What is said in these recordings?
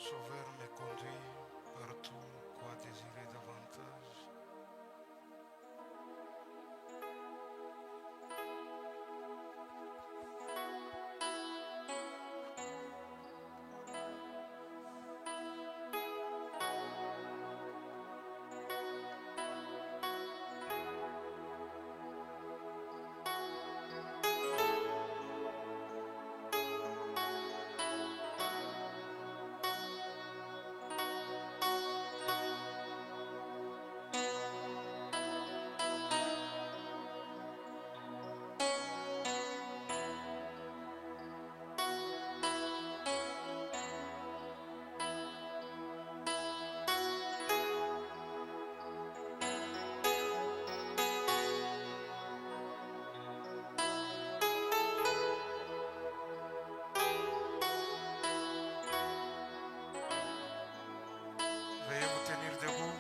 Sauveur me conduit partout, quoi désirer davantage. Veuillez vous tenir debout.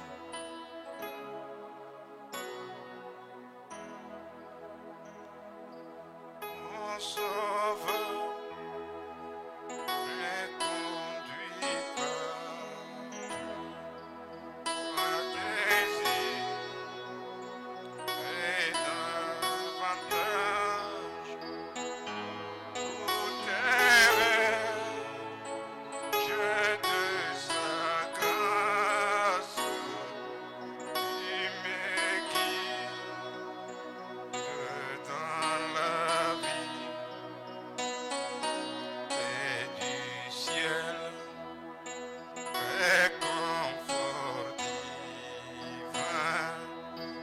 Mon sauveur me conduit par un désir et davantage. Tout est je de sa grâce, il me guide dans la vie et du ciel, réconfort divin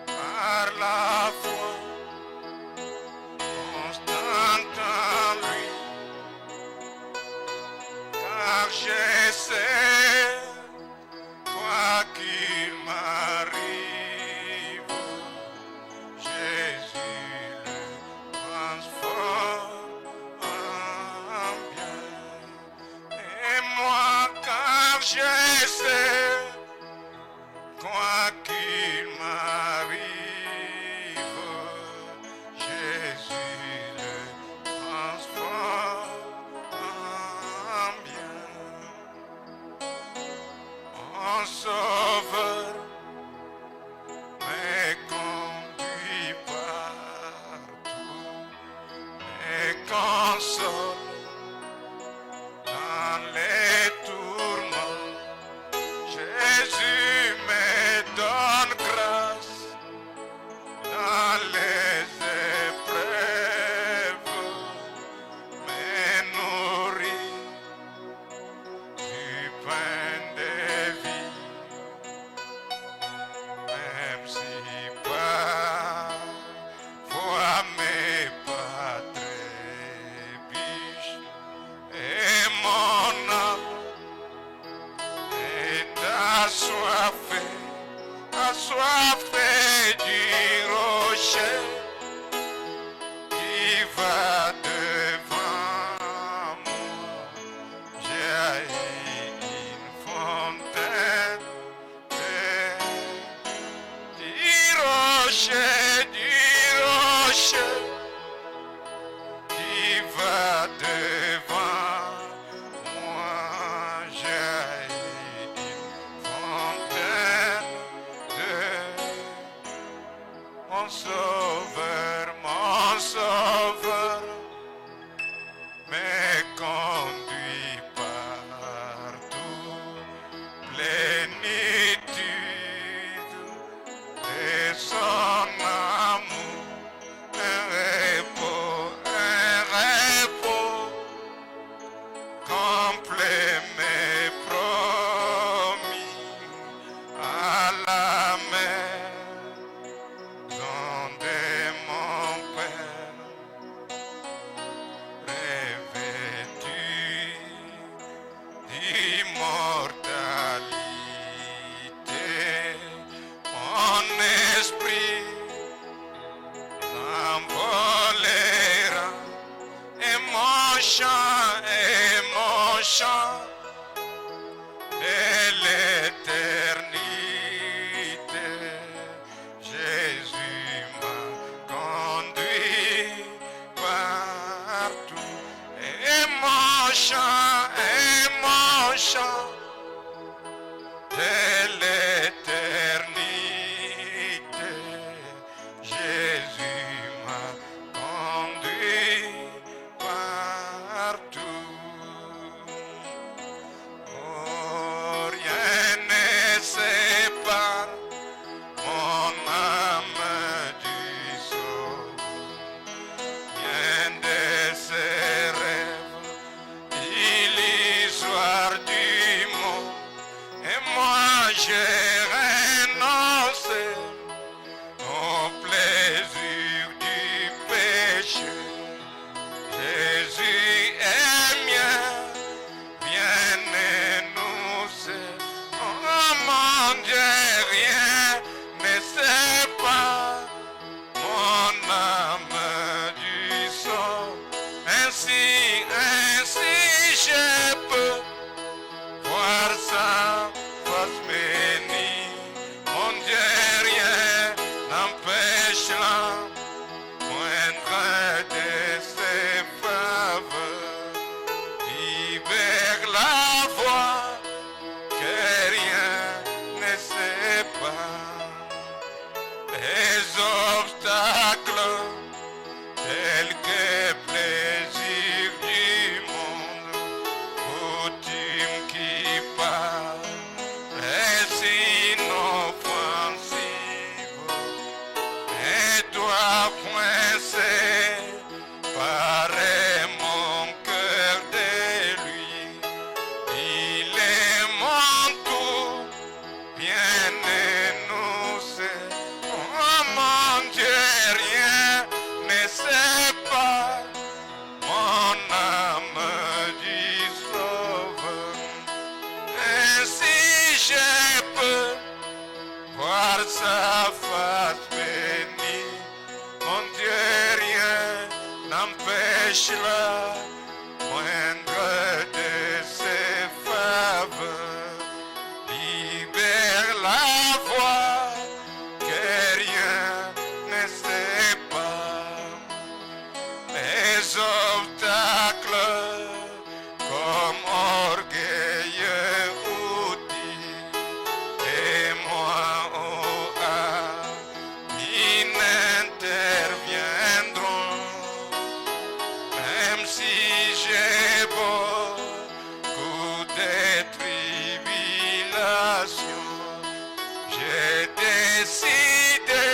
par la foi constante en lui, car je sais, quoi qu'il m'arrive, Jésus le transforme en bien. Et moi, car je sais, quoi qu'il m'arrive, Jésus le transforme en bien. Mon sauveur me conduit partout, me console dans les tourments. Jésus me donne grâce dans les épreuves, me nourrit du pain de vie, même si parfois mes pas trébuchent et mon âme est assoiffé du rocher qui va devant moi. J'ai une fontaine du rocher qui va devant moi. J'ai une fontaine de mon sauveur me conduit partout, plénitude de son amour, un repos complet mais promis à la maison de mon voir sa face bénie. Mon Dieu, rien n'empêche la moindre de ses faveurs. Libère la voix, que rien ne sépare. Les obstacles comme orgueilleux outils, et moi, oh ils n'interviendront. Même si j'ai beaucoup de tribulations, j'ai décidé,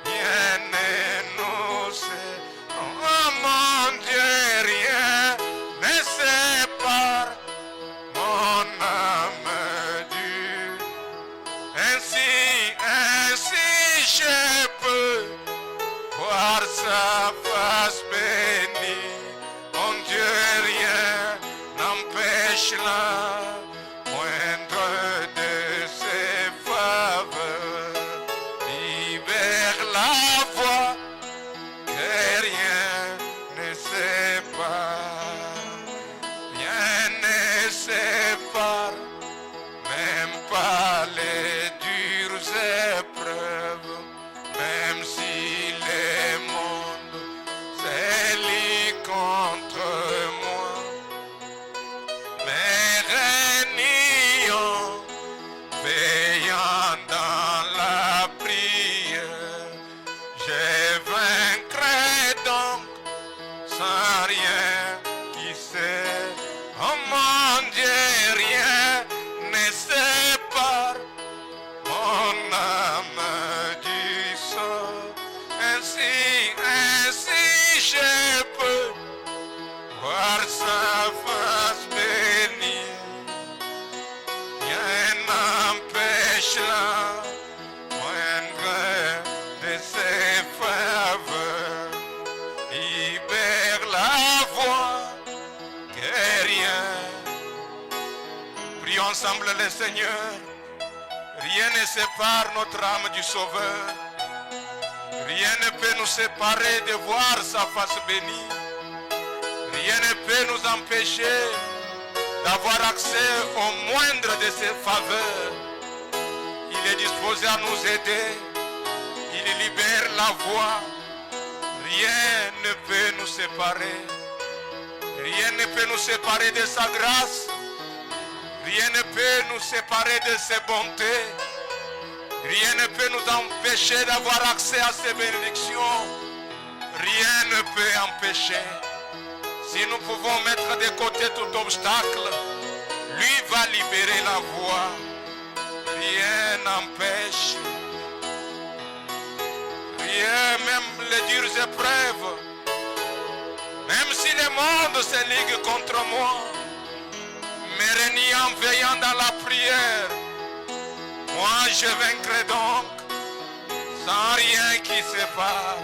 rien ne nous sépare. Oh mon Dieu, rien ne sépare mon âme du. Ainsi je peux voir sa face bénie. Mon Dieu, rien n'empêche la moindre de ses faveurs. Libère la voix, que rien ne sépare. Rien ne sépare, même pas les dures épreuves. Même si le monde s'élit contre moi, mais régnant, veillant dans la prière, je vaincrai donc sans rien qui sait. Oh mon Dieu, rien ne sépare mon âme du sort. Ainsi je peux voir sa face bénie. Rien n'empêche la moindre de ses faveurs. Libère la voix, que rien. Prions ensemble le Seigneur. Rien ne sépare notre âme du Sauveur. Rien ne peut nous séparer de voir sa face bénie. Rien ne peut nous empêcher d'avoir accès au moindre de ses faveurs. Il est disposé à nous aider. Il libère la voie. Rien ne peut nous séparer. Rien ne peut nous séparer de sa grâce. Rien ne peut nous séparer de ses bontés. Rien ne peut nous empêcher d'avoir accès à ses bénédictions. Rien ne peut empêcher. Si nous pouvons mettre de côté tout obstacle, lui va libérer la voie. Rien n'empêche. Rien, même les dures épreuves. Même si le monde se ligue contre moi, mais régnant, veillant dans la prière, moi je vaincrai donc sans rien qui sépare.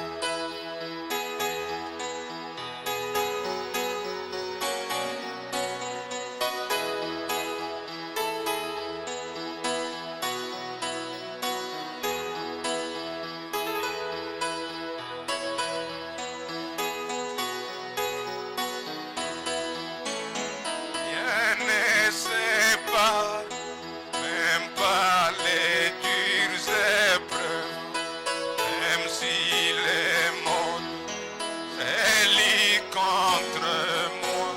Rien ne sépare, même pas les dures épreuves. Même si les mondes s'élient contre moi,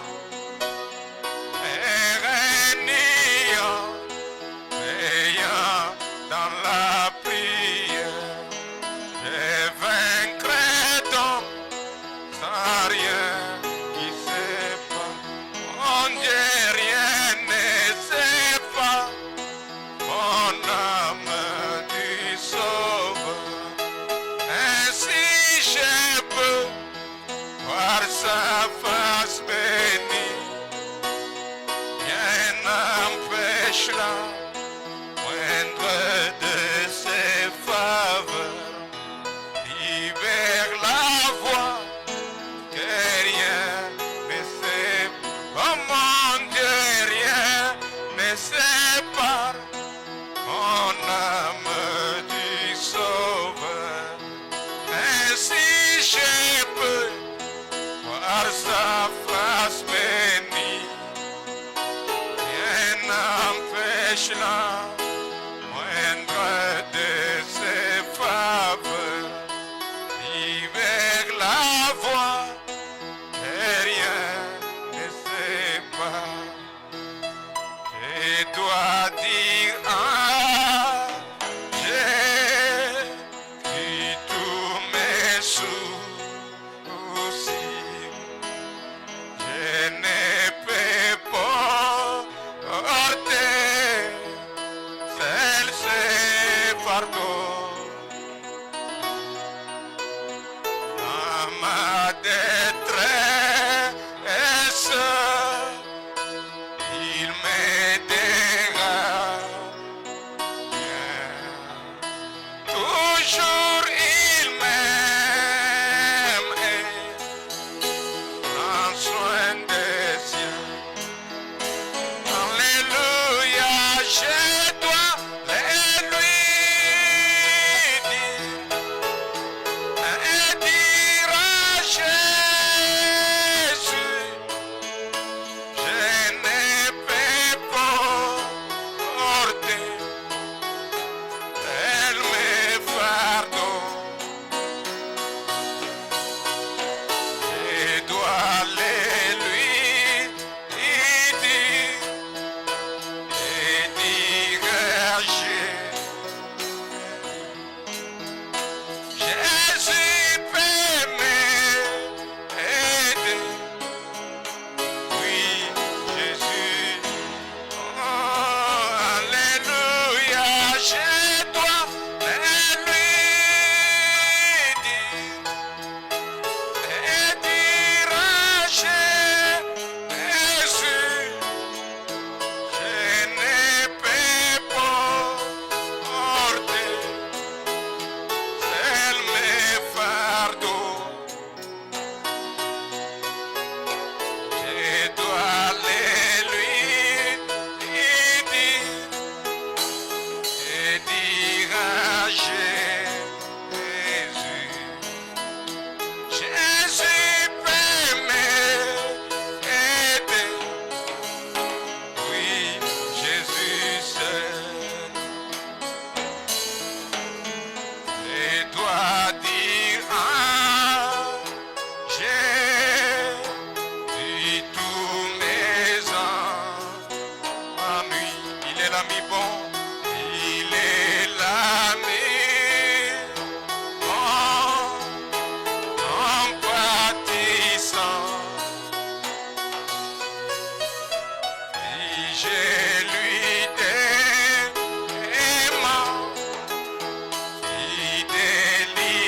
mais régnant, veillant dans la prière, je vaincrai donc sans rien qui sépare. Mon Dieu, rien ne sépare mon âme du Sauveur. Ainsi je peux voir sa face bénie. Rien n'empêche la moindre de ses faveurs. Libère la voie, que rien ne sépare. Oh mon Dieu, rien ne sépare mon âme dois dire j'ai dit tous mes amis. Il est l'ami bon, il est l'ami bon, compatissant. Et j'ai lui des aimants, fidélité.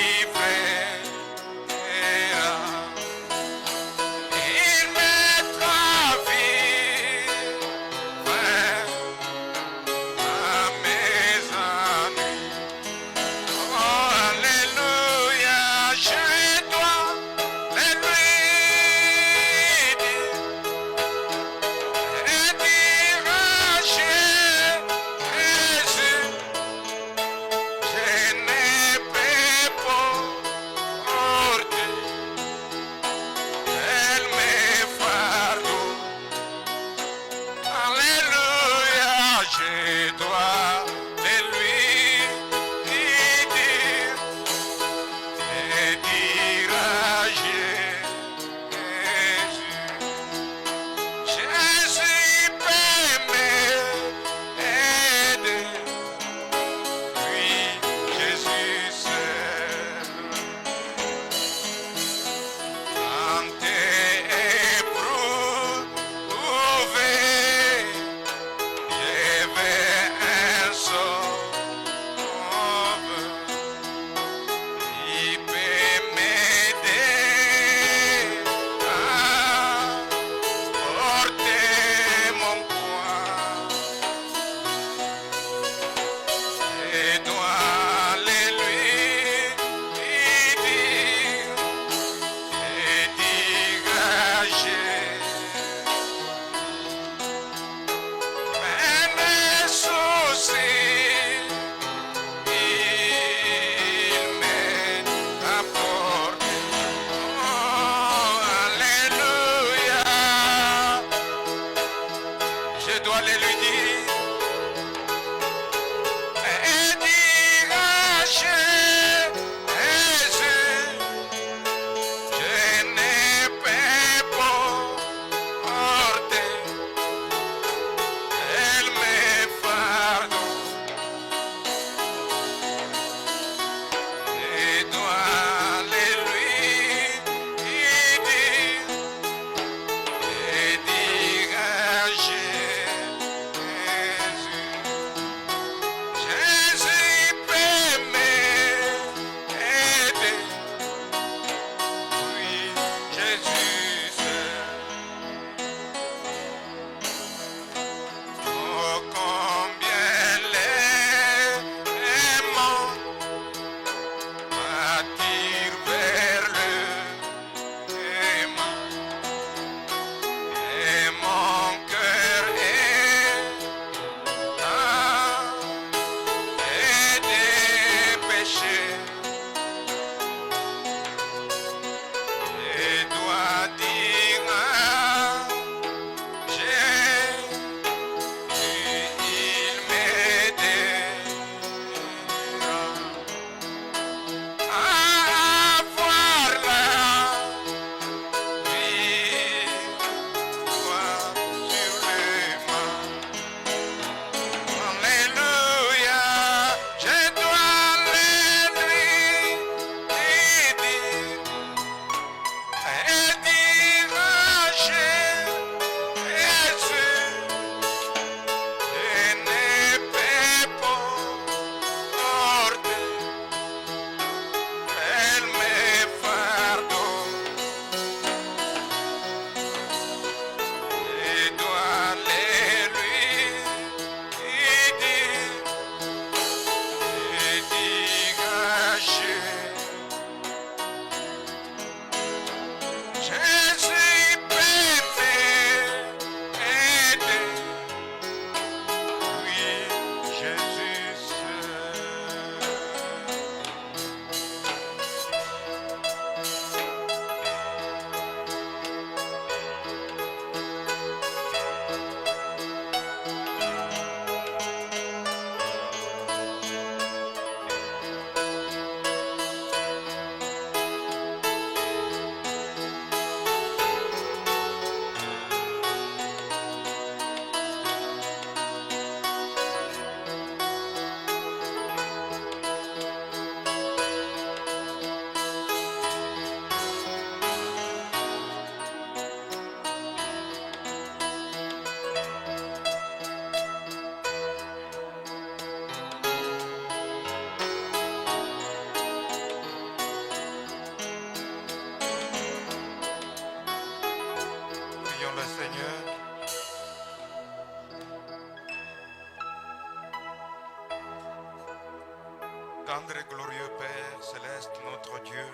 et glorieux Père céleste, notre Dieu,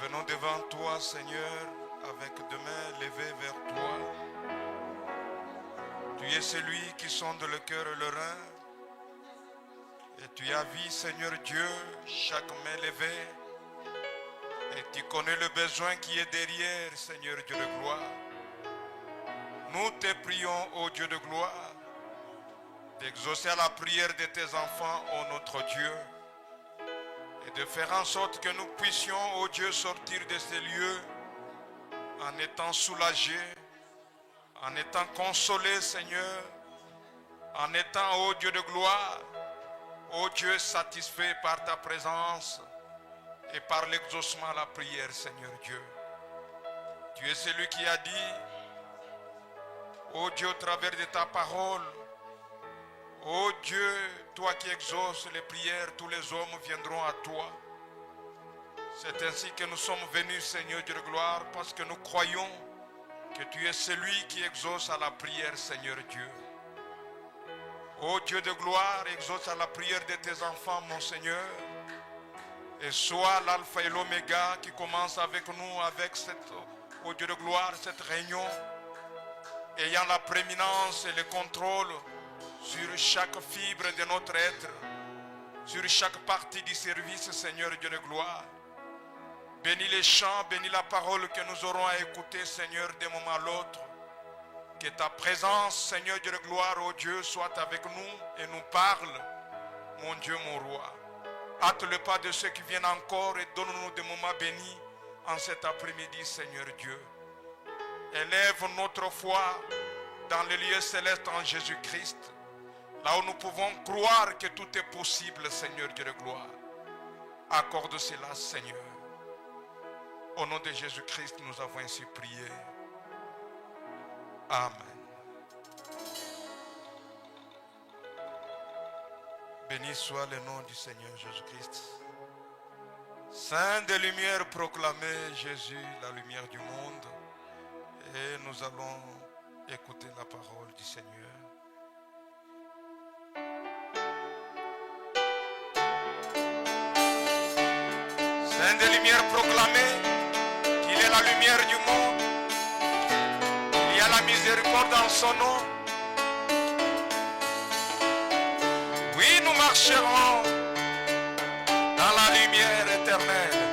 venons devant toi, Seigneur, avec deux mains levées vers toi. Tu es celui qui sonde le cœur et le rein. Et tu as vu, Seigneur Dieu, chaque main levée. Et tu connais le besoin qui est derrière, Seigneur Dieu de gloire. Nous te prions, ô Dieu de gloire, d'exaucer la prière de tes enfants, ô notre Dieu, et de faire en sorte que nous puissions, ô Dieu, sortir de ces lieux en étant soulagés, en étant consolés, Seigneur, en étant, ô Dieu de gloire, ô Dieu satisfait par ta présence et par l'exaucement à la prière, Seigneur Dieu. Tu es celui qui a dit, ô Dieu, au travers de ta parole, ô Dieu, toi qui exauces les prières, tous les hommes viendront à toi. C'est ainsi que nous sommes venus, Seigneur Dieu de gloire, parce que nous croyons que tu es celui qui exauce à la prière, Seigneur Dieu. Ô Dieu de gloire, exauce à la prière de tes enfants, mon Seigneur, et sois l'alpha et l'oméga qui commence avec nous, avec cette, ô Dieu de gloire, cette réunion, ayant la prééminence et le contrôle sur chaque fibre de notre être, sur chaque partie du service, Seigneur Dieu de gloire. Bénis les chants, bénis la parole que nous aurons à écouter, Seigneur, d'un moment à l'autre. Que ta présence, Seigneur Dieu de gloire, ô Dieu, soit avec nous et nous parle, mon Dieu, mon roi. Hâte le pas de ceux qui viennent encore et donne-nous des moments bénis en cet après-midi, Seigneur Dieu. Élève notre foi dans les lieux célestes en Jésus-Christ, là où nous pouvons croire que tout est possible, Seigneur Dieu de gloire. Accorde cela, Seigneur. Au nom de Jésus-Christ, nous avons ainsi prié. Amen. Béni soit le nom du Seigneur Jésus-Christ. Saint des lumières, proclamez Jésus, la lumière du monde. Et nous allons écouter la parole du Seigneur. Saint des lumières, proclamez qu'il est la lumière du monde. Il y a la miséricorde en son nom. Oui, nous marcherons dans la lumière éternelle.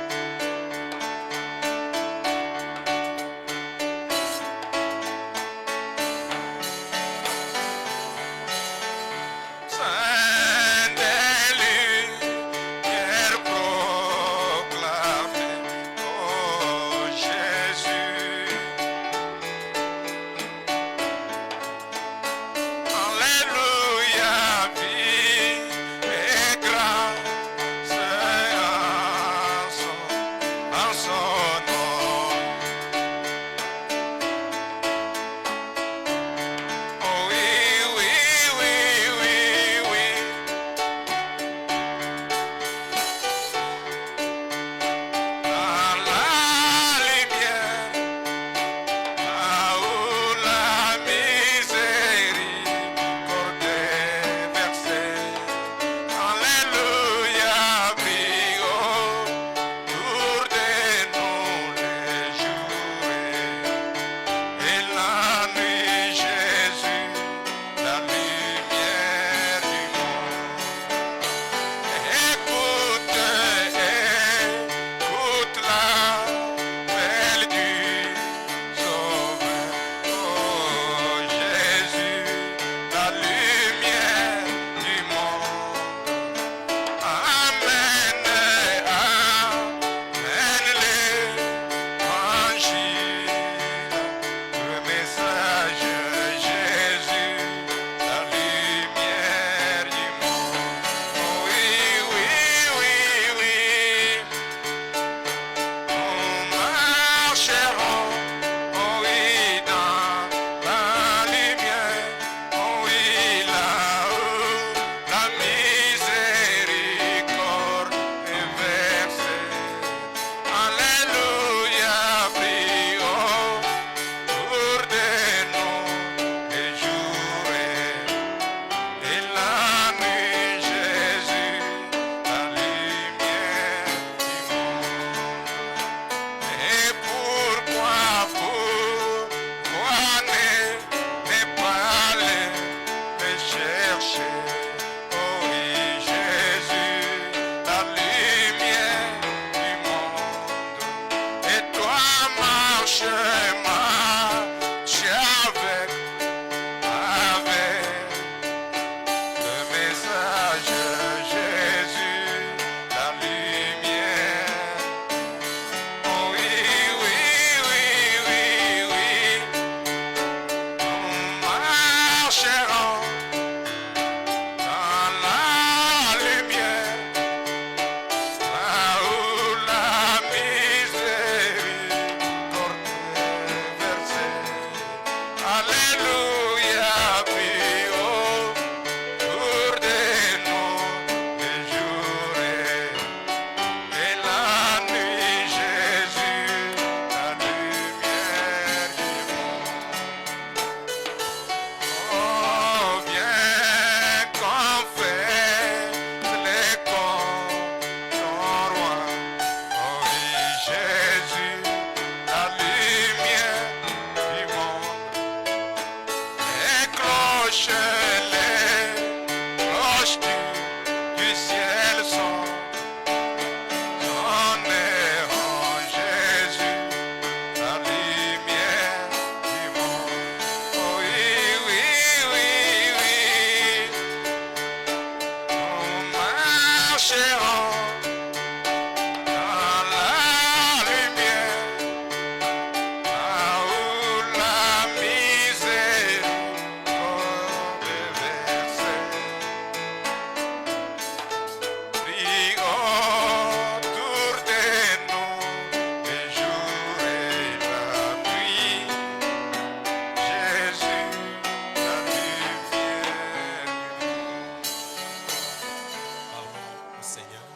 Seigneur,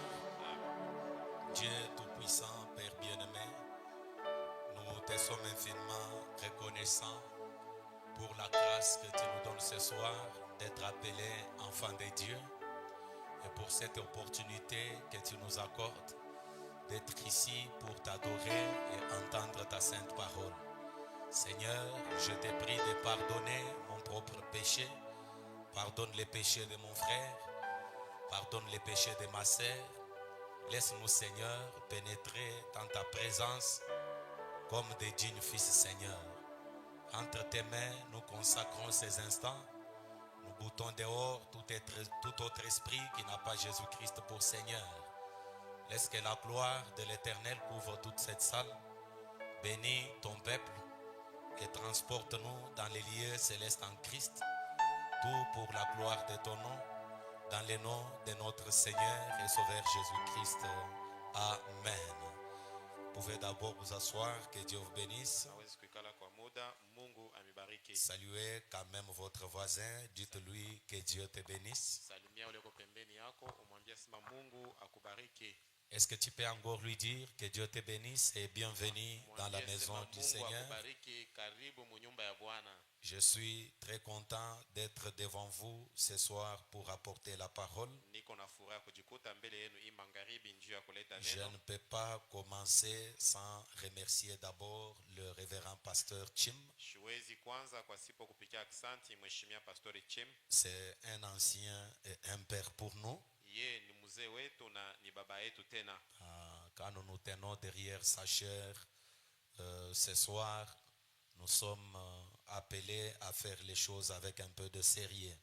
Dieu Tout-Puissant, Père bien-aimé, nous te sommes infiniment reconnaissants pour la grâce que tu nous donnes ce soir d'être appelés enfants de Dieu et pour cette opportunité que tu nous accordes d'être ici pour t'adorer et entendre ta sainte parole. Seigneur, je te prie de pardonner mon propre péché. Pardonne les péchés de mon frère. Pardonne les péchés de ma sœur. Laisse-nous, Seigneur, pénétrer dans ta présence comme des dignes fils, Seigneur. Entre tes mains, nous consacrons ces instants. Nous boutons dehors tout autre esprit qui n'a pas Jésus-Christ pour Seigneur. Laisse que la gloire de l'Éternel couvre toute cette salle. Bénis ton peuple et transporte-nous dans les lieux célestes en Christ. Tout pour la gloire de ton nom, dans le nom de notre Seigneur et Sauveur Jésus-Christ. Amen. Vous pouvez d'abord vous asseoir, que Dieu vous bénisse. Saluez quand même votre voisin, dites-lui que Dieu te bénisse. Est-ce que tu peux encore lui dire que Dieu te bénisse et bienvenue dans la maison du Seigneur? Je suis très content d'être devant vous ce soir pour apporter la parole. Je ne peux pas commencer sans remercier d'abord le révérend pasteur Chim. C'est un ancien et un père pour nous. Quand nous nous tenons derrière sa chair ce soir, nous sommes appelés à faire les choses avec un peu de sérieux.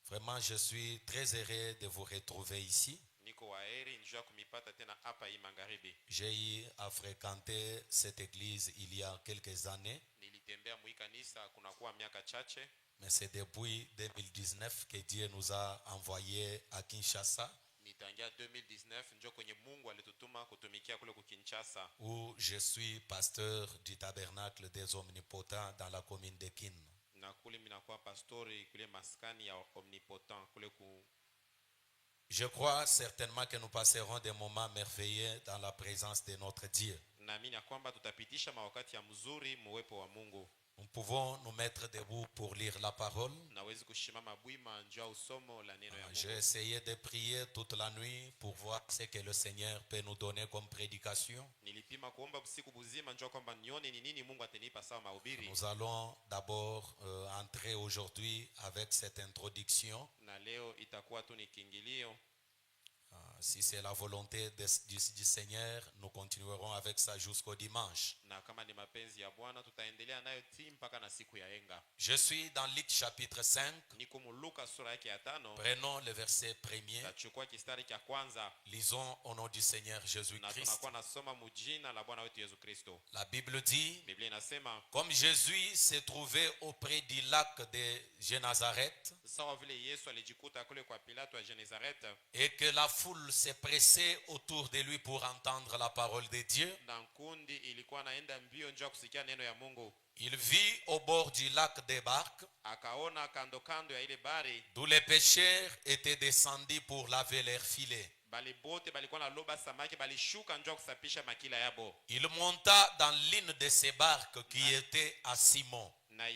Vraiment, je suis très heureux de vous retrouver ici. J'ai eu à fréquenter cette église il y a quelques années. Mais c'est depuis 2019 que Dieu nous a envoyés à Kinshasa, où je suis pasteur du tabernacle des omnipotents dans la commune de Kin. Je crois certainement que nous passerons des moments merveilleux dans la présence de notre Dieu. Nous pouvons nous mettre debout pour lire la parole. J'ai essayé de prier toute la nuit pour voir ce que le Seigneur peut nous donner comme prédication. Nous allons d'abord entrer aujourd'hui avec cette introduction. Si c'est la volonté du Seigneur, nous continuerons avec ça jusqu'au dimanche. Je suis dans Luc chapitre 5. Prenons le verset premier. Lisons au nom du Seigneur Jésus-Christ. La Bible dit, comme Jésus s'est trouvé auprès du lac de Génézareth, et que la foule s'est pressée autour de lui pour entendre la parole de Dieu, il vit au bord du lac des barques, d'où les pêcheurs étaient descendus pour laver leurs filets. Il monta dans l'une de ces barques qui était à Simon. Et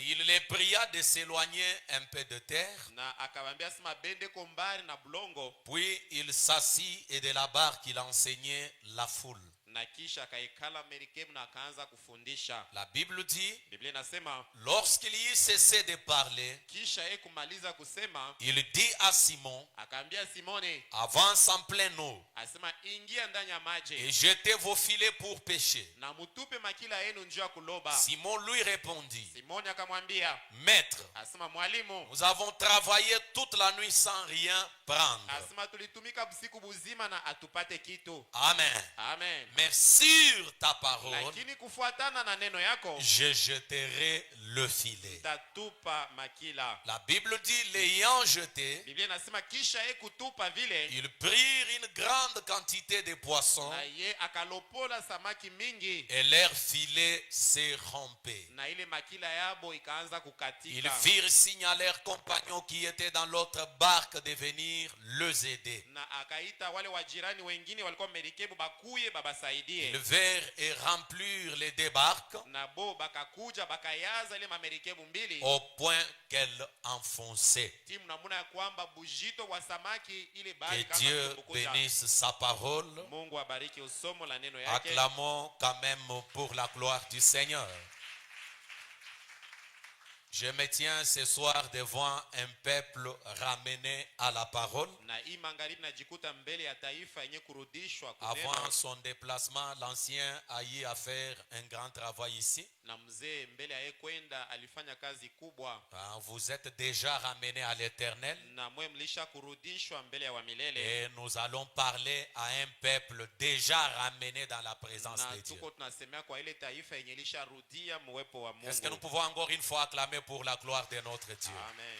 il les pria de s'éloigner un peu de terre. Puis il s'assit et de la barque il enseignait la foule. La Bible dit, lorsqu'il y eut cessé de parler, il dit à Simon, avance en pleine eau et jetez vos filets pour pêcher. Simon lui répondit, Maître, nous avons travaillé toute la nuit sans rien prendre. Amen. mais sur ta parole, lakini kufuatana na neno yako je jeterai le filet. nitatupa makila. La Bible dit, l'ayant jeté, Biblia inasema kisha yeye kutupa vile, ils prirent une grande quantité de poissons na ye akalopola samaki mingi, et leur filet s'est rompé. na ile makila yabo ikaanza Ils kukatika. firent signe à leurs compagnons qui étaient dans l'autre barque de venir les aider. Na akaita wale wajirani wengine walikuwa merikebu bakuye babasaidie. Ils vinrent et remplirent les deux barques Na bo bakakuja bakayaza ile mamerikebu mbili, au point qu'elles enfonçaient. timu namuna ya kwamba bujito wa samaki ile bahari Que kama Dieu kubukuja. bénisse sa parole. Mungu abariki usomo la neno yake. Acclamons quand même pour la gloire du Seigneur. Je me tiens ce soir devant un peuple ramené à la parole. Na hii magharibi najikuta mbele ya taifa yenye kurudishwa kunena. Avant son déplacement, l'ancien a eu à faire un grand travail ici. Na mzee mbele ya kwenda alifanya kazi kubwa. Vous êtes déjà ramené à l'éternel. Na mwe mlisha kurudishwa mbele ya wamilele. Et nous allons parler à un peuple déjà ramené dans la présence Na de Dieu. tuko tunasemea kwa ile taifa yenye lisharudia muwepo wa Mungu. Est-ce que nous pouvons encore une fois acclamer pour la gloire de notre Dieu? Amen.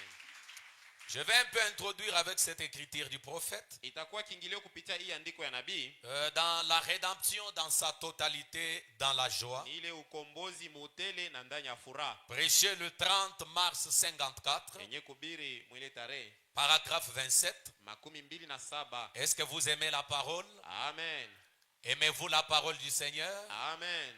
Je vais un peu introduire avec cette écriture du prophète. Itakuwa kiingilio kupitia hii andiko ya nabii. Dans la rédemption dans sa totalité, dans la joie. Ni ile ukombozi mutele na ndani ya furaha. Prêché le 30 mars 54. Yenye kubiri mwile tarehe. Paragraphe 27. 27. Est-ce que vous aimez la parole? Amen. Aimez-vous la parole du Seigneur? Amen.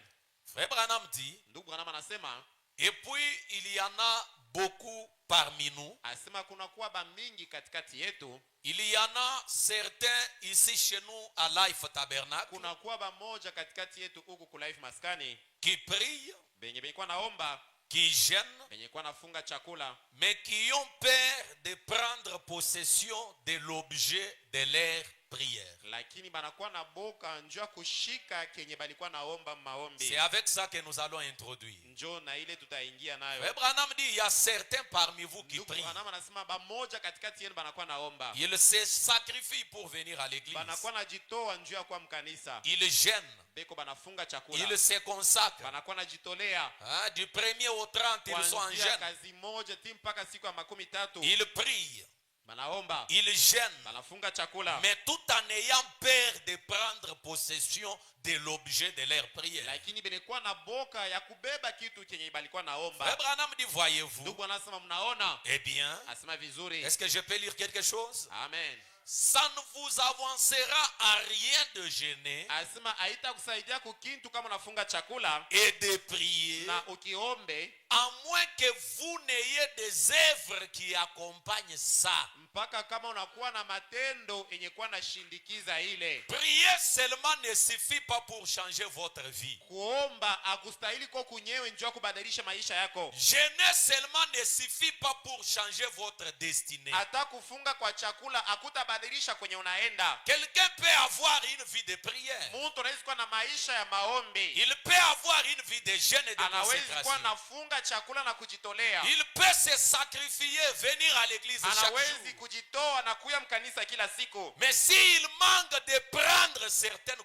Frère Branham dit, Ndugu Branham anasema, et puis il y en a beaucoup parmi nous. asema kuna kuwa ba mingi katikati yetu. Il y en a certains ici chez nous à Life Tabernacle Kuna kuwa ba moja katikati yetu huku ku Life Maskani. qui prient, Benye kwa naomba, qui jeûnent, benye kwa nafunga chakula, mais qui ont peur de prendre possession de l'objet de leur prière. lakini banakuwa na boka njoo kushika kenye balikuwa naomba maombi. C'est avec ça que nous allons introduire. Njoo na ile tutaingia nayo. Frère Branham dit, il y a certains parmi vous qui Ndugu prient. Branham anasema ba moja katikati yenu banakuwa naomba. Ils se sacrifient pour venir à l'église. Banakuwa najitoa njoo ya kwa mkanisa. Ils jeûnent. Beko banafunga chakula. Ils se consacrent. Banakuwa najitolea. Du 1er au 30, ils sont en Kuanzia jeûne. kazi moja timu mpaka siku ya 13. Ils prient. Banaomba. Ils jeûnent. Banafunga chakula. Mais tout en ayant peur de prendre possession de l'objet de leur prière. Lakini benekuwa na boka ya kubeba kitu kenye balikuwa naomba. Frère Branham dit, voyez-vous? Ndugu anasema mnaona? Eh bien, Asema vizuri. est-ce que je peux lire quelque chose? Amen. Ça ne vous avancera à rien de gêner Asema haitakusaidia kukintu kama unafunga chakula et de prier, na ukiombe à moins que vous n'ayez des œuvres qui accompagnent ça. mpaka kama unakuwa na matendo yenye kuwa na shindikiza ile. Prier seulement ne suffit pas pour changer votre vie. Kuomba akustahili kwa kunyewe njoo kubadilisha maisha yako. Jeûner seulement ne suffit pas pour changer votre destinée. Hata kufunga kwa chakula akutabadilisha kwenye unaenda. Quelqu'un peut avoir une vie de prière. Mtu anaweza kuwa na maisha ya maombi. Il peut avoir une vie de jeûne et de Anaweza kuwa consécration. nafunga chakula na kujitolea. Il peut se sacrifier, venir à l'église chaque Anaweza jour. kujitoa na kuya mkanisa kila siku. Mais s'il manque de prendre certaines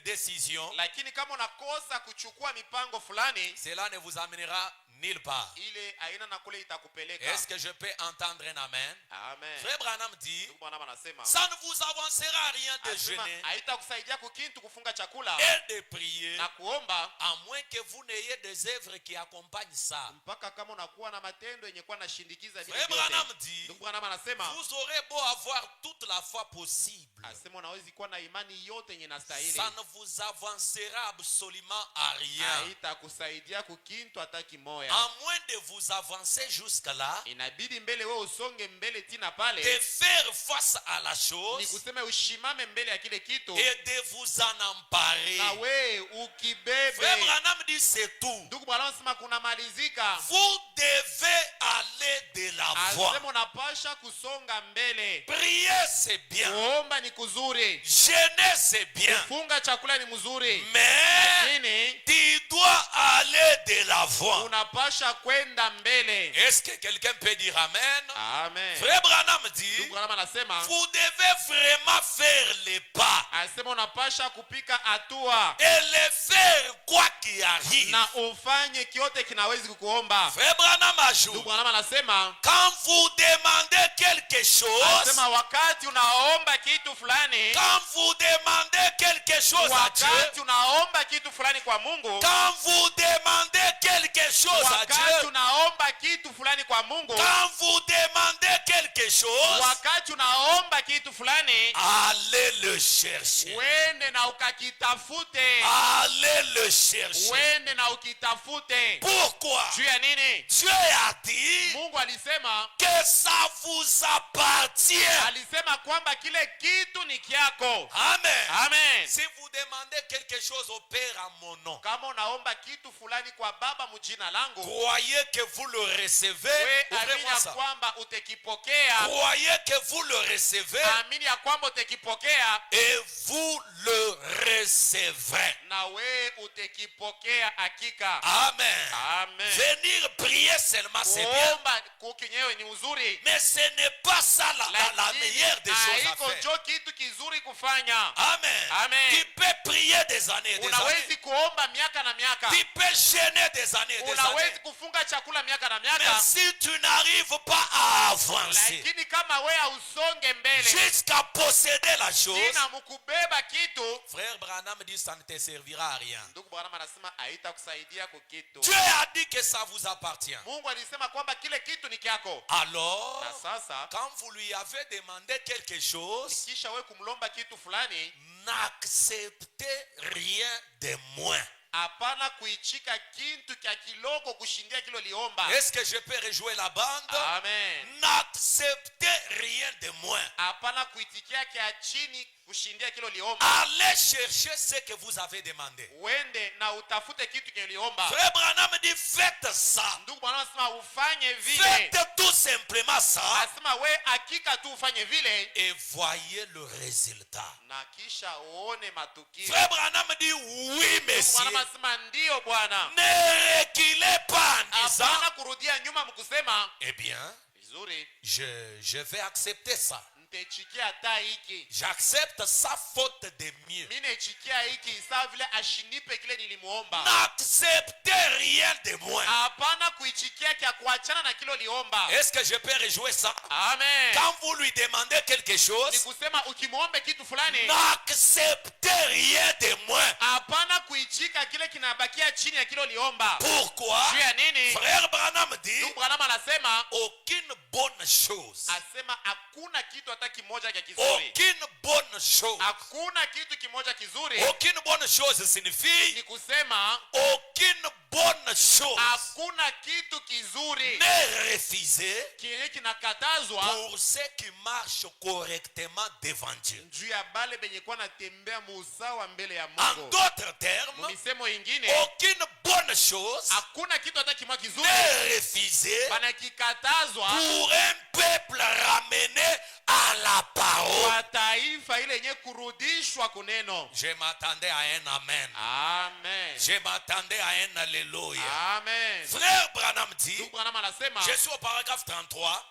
décisions, Lakini kama unakosa kuchukua mipango fulani, cela ne vous amènera nulle part. ile aina na kule itakupeleka. Est-ce que je peux entendre un amen? Amen. Frère Branham dit, Ndugu Branham anasema, ça ne vous avancera rien de asema jeûner haitakusaidia kukintu kufunga chakula et de prier, na kuomba à moins que vous n'ayez des œuvres qui accompagnent ça. mpaka kama unakuwa na matendo yenye kuwa na shindikiza vile Frère Branham vyote. dit, Ndugu Branham anasema, vous aurez beau avoir toute la foi possible, asema unaweza kuwa na imani yote yenye nastahili, ça ne vous avancera absolument à rien. haitakusaidia kukintu hata kimoya. À moins de vous avancer jusque-là, Inabidi mbele wewe usonge mbele tina de pale, faire face à la ni chose kusema ushimame mbele ya kile kitu et de vous en emparer. na we Frère ukibebe. Branham dit c'est tout. Ndugu Branham anasema kuna malizika. Vous devez aller de l'avant. Asema unapasha kusonga mbele. Prier c'est bien. Kuomba ni kuzuri. Jeûner c'est bien. Funga chakula ni mzuri. Mais Lakini tu dois aller de l'avant. unapasha kwenda mbele. Est-ce que quelqu'un peut dire Amen? Amen. Frère Branham dit, Ndugu Branham anasema, vous devez vraiment faire les pas anasema unapasha kupika hatua et les faire quoi qu'il arrive. na ufanye kiote kinawezi kukuomba. Frère Branham Ndugu ajoute, Branham anasema, quand vous demandez quelque chose, anasema wakati unaomba kitu fulani, quand vous demandez quelque chose à Dieu, wakati unaomba kitu fulani kwa Mungu, quand vous demandez quelque chose à wakati Dieu, unaomba kitu fulani kwa Mungu, quand vous demandez quelque chose, wakati unaomba kitu fulani, allez le chercher. wende na ukakitafute. Allez le chercher. Wende na ukitafute. Pourquoi? Juu ya nini? Dieu a dit Mungu alisema, que ça vous appartient. alisema kwamba kile kitu ni kiako. Amen. Amen. Si vous demandez quelque chose au Père en mon nom, Kama unaomba kitu fulani kwa Baba mjina langu, croyez que vous le recevez. we Ouvrez-moi amini ya ça. kwamba utekipokea. Croyez que vous le recevez Amini ya kwamba utekipokea et vous le recevrez. na we utekipokea hakika. Amen. Amen. Venir prier seulement, c'est bien. Kuomba kukinyewe ni uzuri, Mais ce n'est pas ça la meilleure des choses à haiko faire. njo kitu kizuri kufanya. Amen. Amen. Tu peux prier des années et des années. Unawezi kuomba miaka na miaka, Tu peux jeûner des années et des unawezi années. kufunga chakula miaka na Mais miaka, si tu n'arrives pas à avancer lakini kama we hausonge mbele jusqu'à posséder la chose, tena mukubeba kitu, frère Branham dit ça ne te servira à rien. ndugu Branham anasema haitakusaidia kwa kitu. Dieu a dit que ça vous appartient. Mungu alisema kwamba kile kitu ni kyako. Alors, Na sasa quand vous lui avez demandé quelque chose, kisha we kumlomba kitu fulani, n'acceptez rien de moins. hapana kuichika kintu kya kiloko kushindia kilo liomba. Est-ce que je peux rejouer la bande? Amen. N'acceptez rien de moins. Hapana kuitikia kya chini kushindia kilo liomba. Allez chercher ce que vous avez demandé. Wende na utafute kitu kile liomba. Frère Branham dit faites ça. Ndugu Bwana anasema ufanye vile. Faites tout simplement ça Anasema we hakika tu ufanye vile et voyez le résultat. na kisha uone matukio. Frère Branham dit oui, Bwana messieurs. anasema ndio Bwana. Ne reculez pas en disant Hapana kurudia nyuma mkusema eh bien, vizuri je vais accepter ça. ntechikia hata hiki. J'accepte sa faute de mieux. Mimi nechikia hiki sawa vile ashinipe kile nilimuomba. N'acceptez rien de moins. Hapana kuichikia kya kuachana na kilo liomba. Est-ce que je peux rejouer ça? Amen. Quand vous lui demandez quelque Ni chose, kusema ukimuombe kitu fulani, n'acceptez rien de moins. hapana kuichika kile kinabakia chini ya kilo liomba. Pourquoi? Juu ya nini? Frère Branham dit, Ndugu Branham anasema aucune bonne chose, asema hakuna kitu hata kimoja kya kizuri. aucune bonne chose, Hakuna kitu kimoja kizuri. aucune bonne chose signifie Ni kusema aucune bonne chose hakuna kitu kizuri n'est refusée kile kinakatazwa pour ceux qui marchent correctement devant Dieu. juu ya bale benye kwa natembea muusawa mbele ya En Mungu. d'autres termes, Misemo ingine aucune bonne chose hakuna kitu hata kimoja kizuri n'est refusée banakikatazwa pour un peuple ramené à la parole. kwa taifa ile yenye kurudishwa kuneno. Je m'attendais à un amen. Amen. Je m'attendais à un alléluia. Amen. Frère Branham dit, Ndugu Branham anasema je suis au paragraphe 33,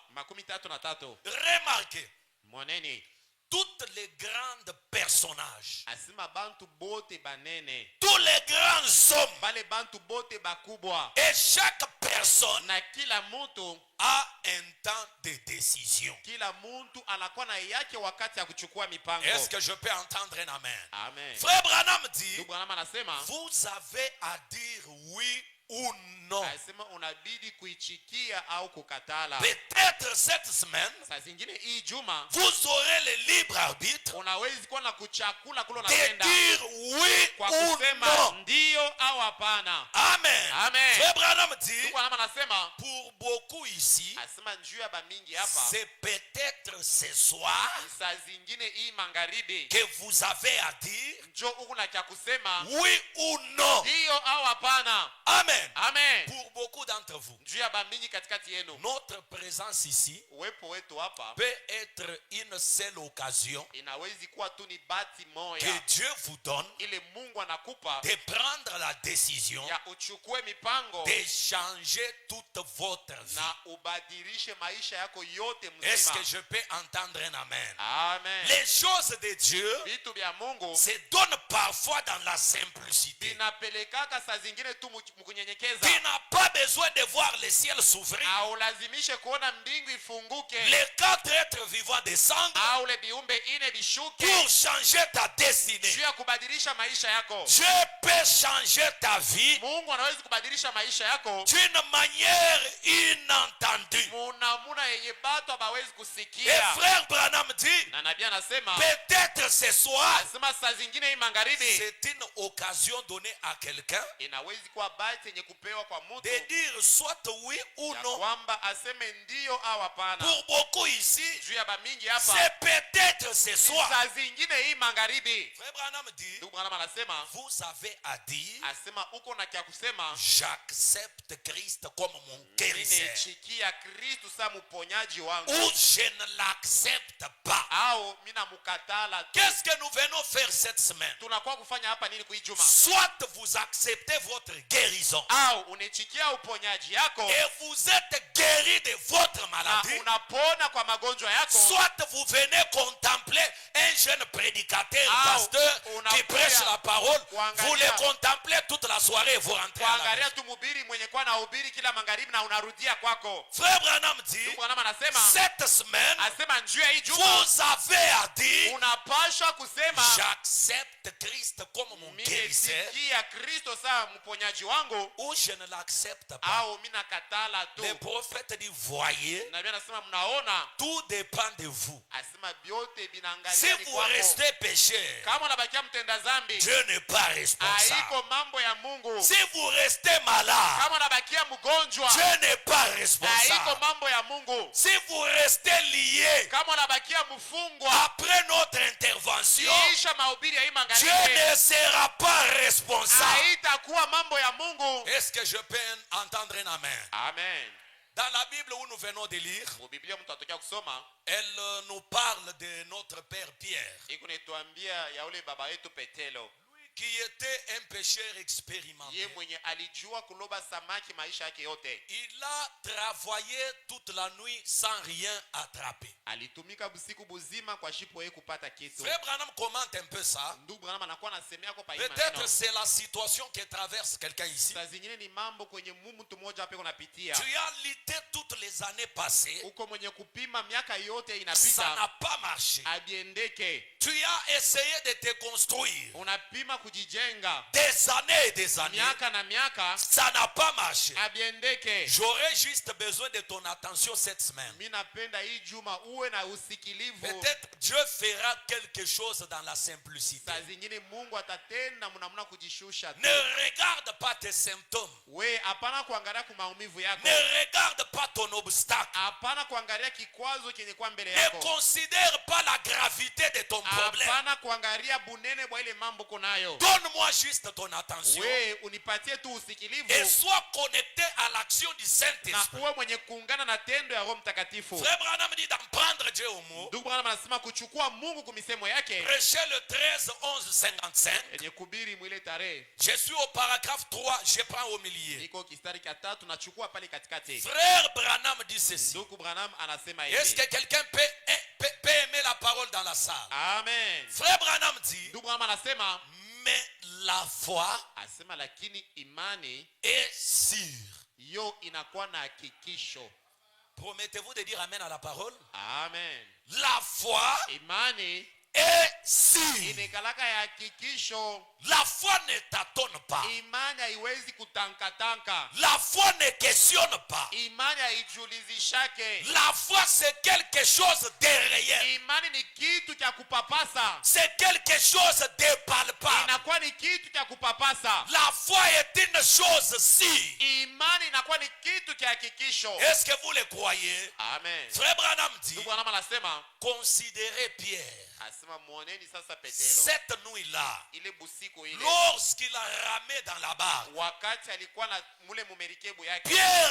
33, remarquez, moneni tous les grands personnages, asema bantu bote banene, tous les grands hommes bale bantu bote bakubwa et chaque personne na kila mtu, a un temps de décision. kila mtu anakuwa na yake wakati ya kuchukua mipango. Est-ce que je peux entendre un amen? Amen. Frère Branham dit, Ndugu Branham anasema vous avez à dire oui ou non. asema unabidi kuichikia au kukatala. Peut-être cette semaine, Saa zingine hii juma vous aurez le libre arbitre unawezi kuwa na kuchakula kule de unapenda dire oui kwa ou kusema non. ndio au hapana. Amen. Amen. Frère Branham dit, Ndugu Branham anasema pour beaucoup ici, asema njuu ya bamingi hapa c'est peut-être ce soir saa zingine hii magharibi que vous avez à dire njo uko na cha kusema oui ou non. ndio au hapana. Amen. Amen. Pour beaucoup d'entre vous, juu ya bamingi katikati yenu, notre présence ici uwepo wetu hapa peut être une seule occasion inawezi kuwa tu ni bati que moya Dieu vous donne ile Mungu anakupa de prendre la décision ya uchukue mipango de changer toute votre vie. na ubadilishe maisha yako yote Est-ce mzima. que je peux entendre un amen? Amen. Les choses de Dieu Vitu vya Mungu se donnent parfois dans la simplicité. vinapelekaka saa zingine tu mkunyenyekeza. Tu n'as pas besoin de voir le ciel s'ouvrir, Aulazimishe kuona mbingu ifunguke les 4 êtres vivants descendre au le viumbe ine vishuke pour changer ta destinée. juu ya kubadilisha maisha yako. Dieu peut changer ta vie Mungu anaweza kubadilisha maisha yako d'une manière inentendue. munamuna yenye batu abawezi Et kusikia. frère Branham dit, Na nabii anasema peut-être ce soir, asema saa zingine hii magharibi c'est une occasion donnée à quelqu'un inawezi kuwa bahati yenye kupewa kwa mtu de dire soit oui ou ya non. kwamba aseme ndio au hapana. Pour beaucoup ici, Juu ya bamingi hapa c'est peut-être ce soir. saa zingine hii magharibi, Frère Branham dit, ndugu Branham anasema vous avez à dire, asema uko na kia kusema j'accepte Christ comme mon guérisseur. nimechikia Kristu sa mponyaji wangu Ou je ne l'accepte pas. au mina mukatala tu. Qu'est-ce que nous venons faire cette semaine? Tunakuwa kufanya hapa nini kuijuma? Soit vous acceptez votre guérison Au unechikia uponyaji yako et vous êtes guéri de votre na maladie, unapona kwa magonjwa yako, soit vous venez contempler un jeune prédicateur, Ah, pasteur on a qui pris prêche à- la parole, kuangalia- vous le contemplez toute la soirée et vous rentrez à la kuangalia maison. tu mhubiri mwenye kuwa na ubiri kila magharibi na unarudia kwako. Frère Branham dit, Ndugu Branham anasema cette semaine, asema njuu ya hii juma vous avez à dire, unapasha kusema j'accepte Christ comme mon guérisseur, nimesikia Kristo saa mponyaji wangu ou je ne l'accepte pas. au mina katala tu. Le prophète dit, voyez, Nabii anasema mnaona, tout dépend de vous. asema vyote Si vinaangalia ni vous kwako. restez pécheur, Kama unabakia mtenda zambi Dieu n'est pas responsable. haiko mambo ya Mungu. Si vous restez malade, Kama unabakia mgonjwa Dieu n'est pas haiko responsable. mambo ya Mungu. Si vous restez lié Kama unabakia mfungwa après notre intervention, kisha mahubiri ya hii Dieu magharibi ne sera pas responsable. haitakuwa mambo ya Mungu. Est-ce que je peux entendre un amen? Amen. Dans la Bible où nous venons de lire, Biblia mtu atokea kusoma elle nous parle de notre Père Pierre, iko netuambia ya ule baba yetu Petelo, qui était un pécheur expérimenté. ye mwenye alijua kuloba samaki maisha yake yote. Il a travaillé toute la nuit sans rien attraper. Alitumika busiku buzima kwa shipo yeye kupata kitu. Frère Branham commente un peu ça. Ndugu Branham anakuwa anasemea kwa pa Peut-être imani. c'est la situation que traverse quelqu'un ici. Saa zingine ni mambo kwenye mtu mmoja hapo kunapitia. Tu as lutté toutes les années passées. Uko mwenye kupima miaka yote Ça inapita n'a pas marché. abiendeke. Tu as essayé de te construire Unapima kujijenga des années et des années. miaka na miaka Ça n'a pas marché. abiendeke. J'aurais juste besoin de ton attention cette semaine. Mimi napenda hii juma uwe na usikilivu. Peut-être Dieu fera quelque chose dans la simplicité. Saa zingine Mungu atatenda mnamna kujishusha tu. Ne regarde pas tes symptômes. We hapana kuangalia kwa maumivu yako. Ne regarde pas ton obstacle. Hapana kuangalia kikwazo kenye kwa mbele Ne yako. considère pas la gravité de ton problème. Hapana kuangalia bunene bwa ile mambo kunayo. Donne-moi juste ton attention We unipatie tu usikilivu et sois connecté à l'action du na Saint-Esprit. uwe mwenye kuungana na tendo ya Roho Mtakatifu. Frère Branham dit d'en prendre Dieu au mot. Ndugu Branham anasema kuchukua Mungu kumisemo yake Prêchez le 13, 11, 55. yenye kubiri mwile tarehe. Je suis au paragraphe 3, je prends au milieu. Niko kistari cha 3 nachukua pale katikati. Frère Branham dit ceci. Ndugu Branham anasema Est-ce hivi. que quelqu'un peut aimer la parole dans la salle? Amen. Frère Branham dit, Ndugu Branham anasema mais la foi asema lakini imani est sûre. yo inakuwa na hakikisho. Promettez-vous de dire amen à la parole? Amen. La foi Imani est sûre. inekalaka ya hakikisho. La foi ne tâtonne pas. Imani haiwezi kutankatanka. La foi ne questionne pas. Imani haijulizishake. La foi, c'est quelque chose de réel. Imani ni kitu cha kupapasa. C'est quelque chose de palpable. Inakuwa ni kitu cha kupapasa. La foi est une chose sûre. Imani inakuwa ni kitu cha hakikisho. Est-ce que vous le croyez? Amen. Frère Branham dit, Ndugu Branham anasema considérez Pierre asema muoneni sasa Petelo cette nuit-là, ile busiku ile lorsqu'il a ramé dans la barque. wakati alikuwa na mule mumerikebu yake. Pierre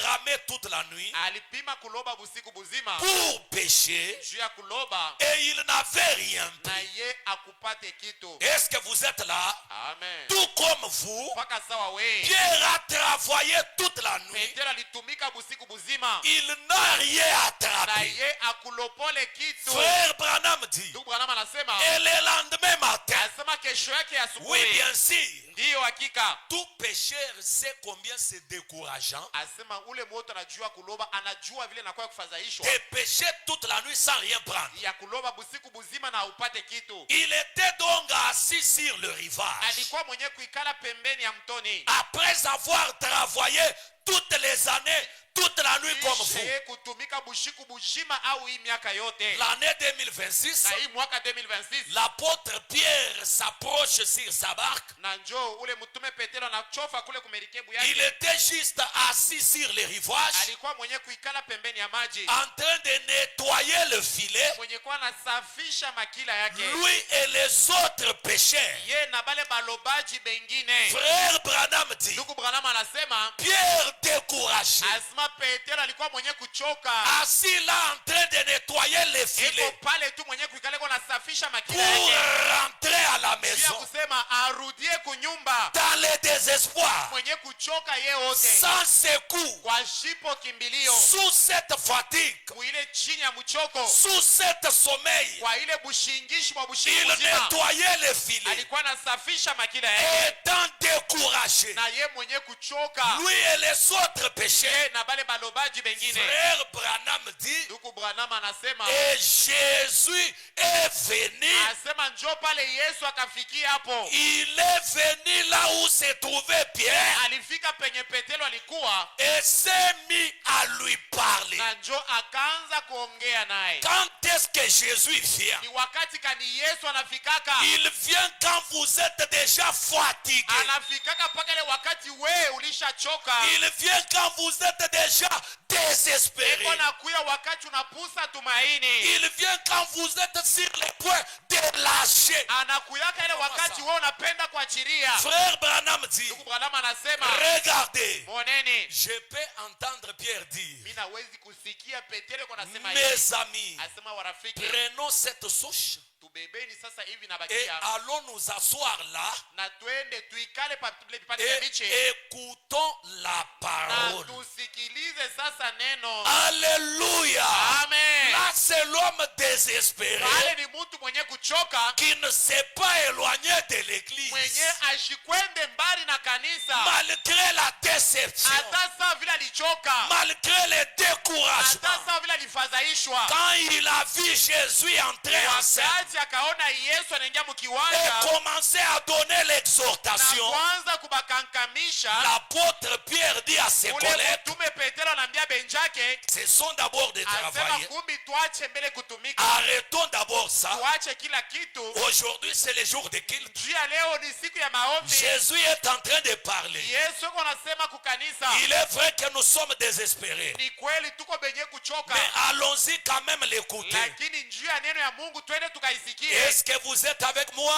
tramé toute la nuit alipima kuloba busiku buzima pour pécher juu ya kuloba et il n'avait rien na pris. ye akupate kitu. Est-ce que vous êtes là? Amen. Tout comme vous, Mpaka sawa we Pierre a travaillé toute la nuit. Petero alitumika busiku buzima Il n'a rien na attrapé. ye akulopole kitu. Frère Branham dit, Ndugu Branham anasema et le lendemain matin, anasema kesho yake oui asubuhi bien sûr, ndiyo hakika tout pécheur sait combien c'est décourageant asema ule moto anajua kuloba, anajua vile nakuwa kufadhaishwa de pécher toute la nuit sans rien prendre. ya kuloba busiku buzima na upate kitu. Il était donc assis sur le rivage. Alikuwa mwenye kuikala pembeni ya mtoni Après avoir travaillé toutes les années, toute la nuit comme vous. Kisha kutumika bushiku buzima au hii miaka yote. L'année 2026, Na hii mwaka 2026 l'apôtre Pierre s'approche sur sa barque. na njoo ule mtume Petero anachofa kule kumerikebu Il yake. était juste assis sur les rivages, Alikuwa mwenye kuikala pembeni ya maji, en train de nettoyer le filet. mwenye kuwa anasafisha makila yake, Lui et les autres pécheurs. ye na bale balobaji bengine. Frère Branham dit, Ndugu Branham anasema Pierre découragé, asema Petero alikuwa mwenye kuchoka, assis là en train de nettoyer les eko filets pale tu mwenye kuikala kwa anasafisha pour makila yake, rentrer à la pia maison kusema arudie kunyumba, dans le désespoir, mwenye kuchoka ye wote sans secours, kwa shipo kimbilio, sous cette fatigue, kuile chini ya mchoko, sous cet sommeil. kwa ile bushingishi mwa Il bushingi mzima, nettoyait les filets. alikuwa anasafisha makila yake Étant découragé, na ye mwenye kuchoka, lui et les autres pécheurs. ye na bale balobaji bengine. Frère Branham dit, Ndugu Branham anasema et Jésus est venu. asema njoo pale Yesu akafikia hapo, Il est venu là où se trouvait Pierre alifika penye Petero alikuwa et s'est mis à lui parler. na njoo akaanza kuongea naye. Quand est-ce que Jésus vient? Ni wakati kani Yesu anafikaka, Il vient quand vous êtes déjà fatigué. anafikaka mpaka ile wakati we ulishachoka, Il vient quand vous êtes déjà désespéré. eko nakuya wakati unapusa tumaini, Il vient quand vous êtes sur le point de lâcher. anakuyaka ile wakati we unapenda kuachilia. Frère Branham dit, Ndugu Branham anasema regardez, moneni, je peux entendre Pierre dire, mimi nawezi kusikia Petero kwa nasema hivi, mes amis, asema warafiki, prenons cette souche tubebeni sasa hivi na et bakia allons nous asseoir là na twende tuikale pale ya et miche écoutons la na parole. tusikilize sasa neno. Alléluia. Amen. Là, c'est l'homme désespéré Pale ni mtu mwenye kuchoka, qui ne s'est pas éloigné de l'église mwenye ashikwende mbali na kanisa, malgré la déception, hata saa vile alichoka, malgré le hata découragement. saa vile alifadhaishwa. Quand il a vu Jésus entrer en scène Wakati akaona Yesu anaingia et mkiwanja commencer à donner na l'exhortation, kwanza kubakankamisha, l'apôtre Pierre dit à ses ule collègues, mtume Petero anaambia benjake, cessons d'abord de asema travailler, kumbi tuache mbele kutumika, arrêtons d'abord ça. tuache kila kitu. Aujourd'hui, c'est le jour de culte. Juu ya leo ni siku ya maombi. Jésus est en train de parler. Yesu yuko anasema kukanisa, Il est vrai que nous sommes désespérés, ni kweli tuko benye kuchoka, mais allons-y quand même l'écouter. lakini njuu ya neno ya Mungu twende tukaisikie. Est-ce que vous êtes avec moi?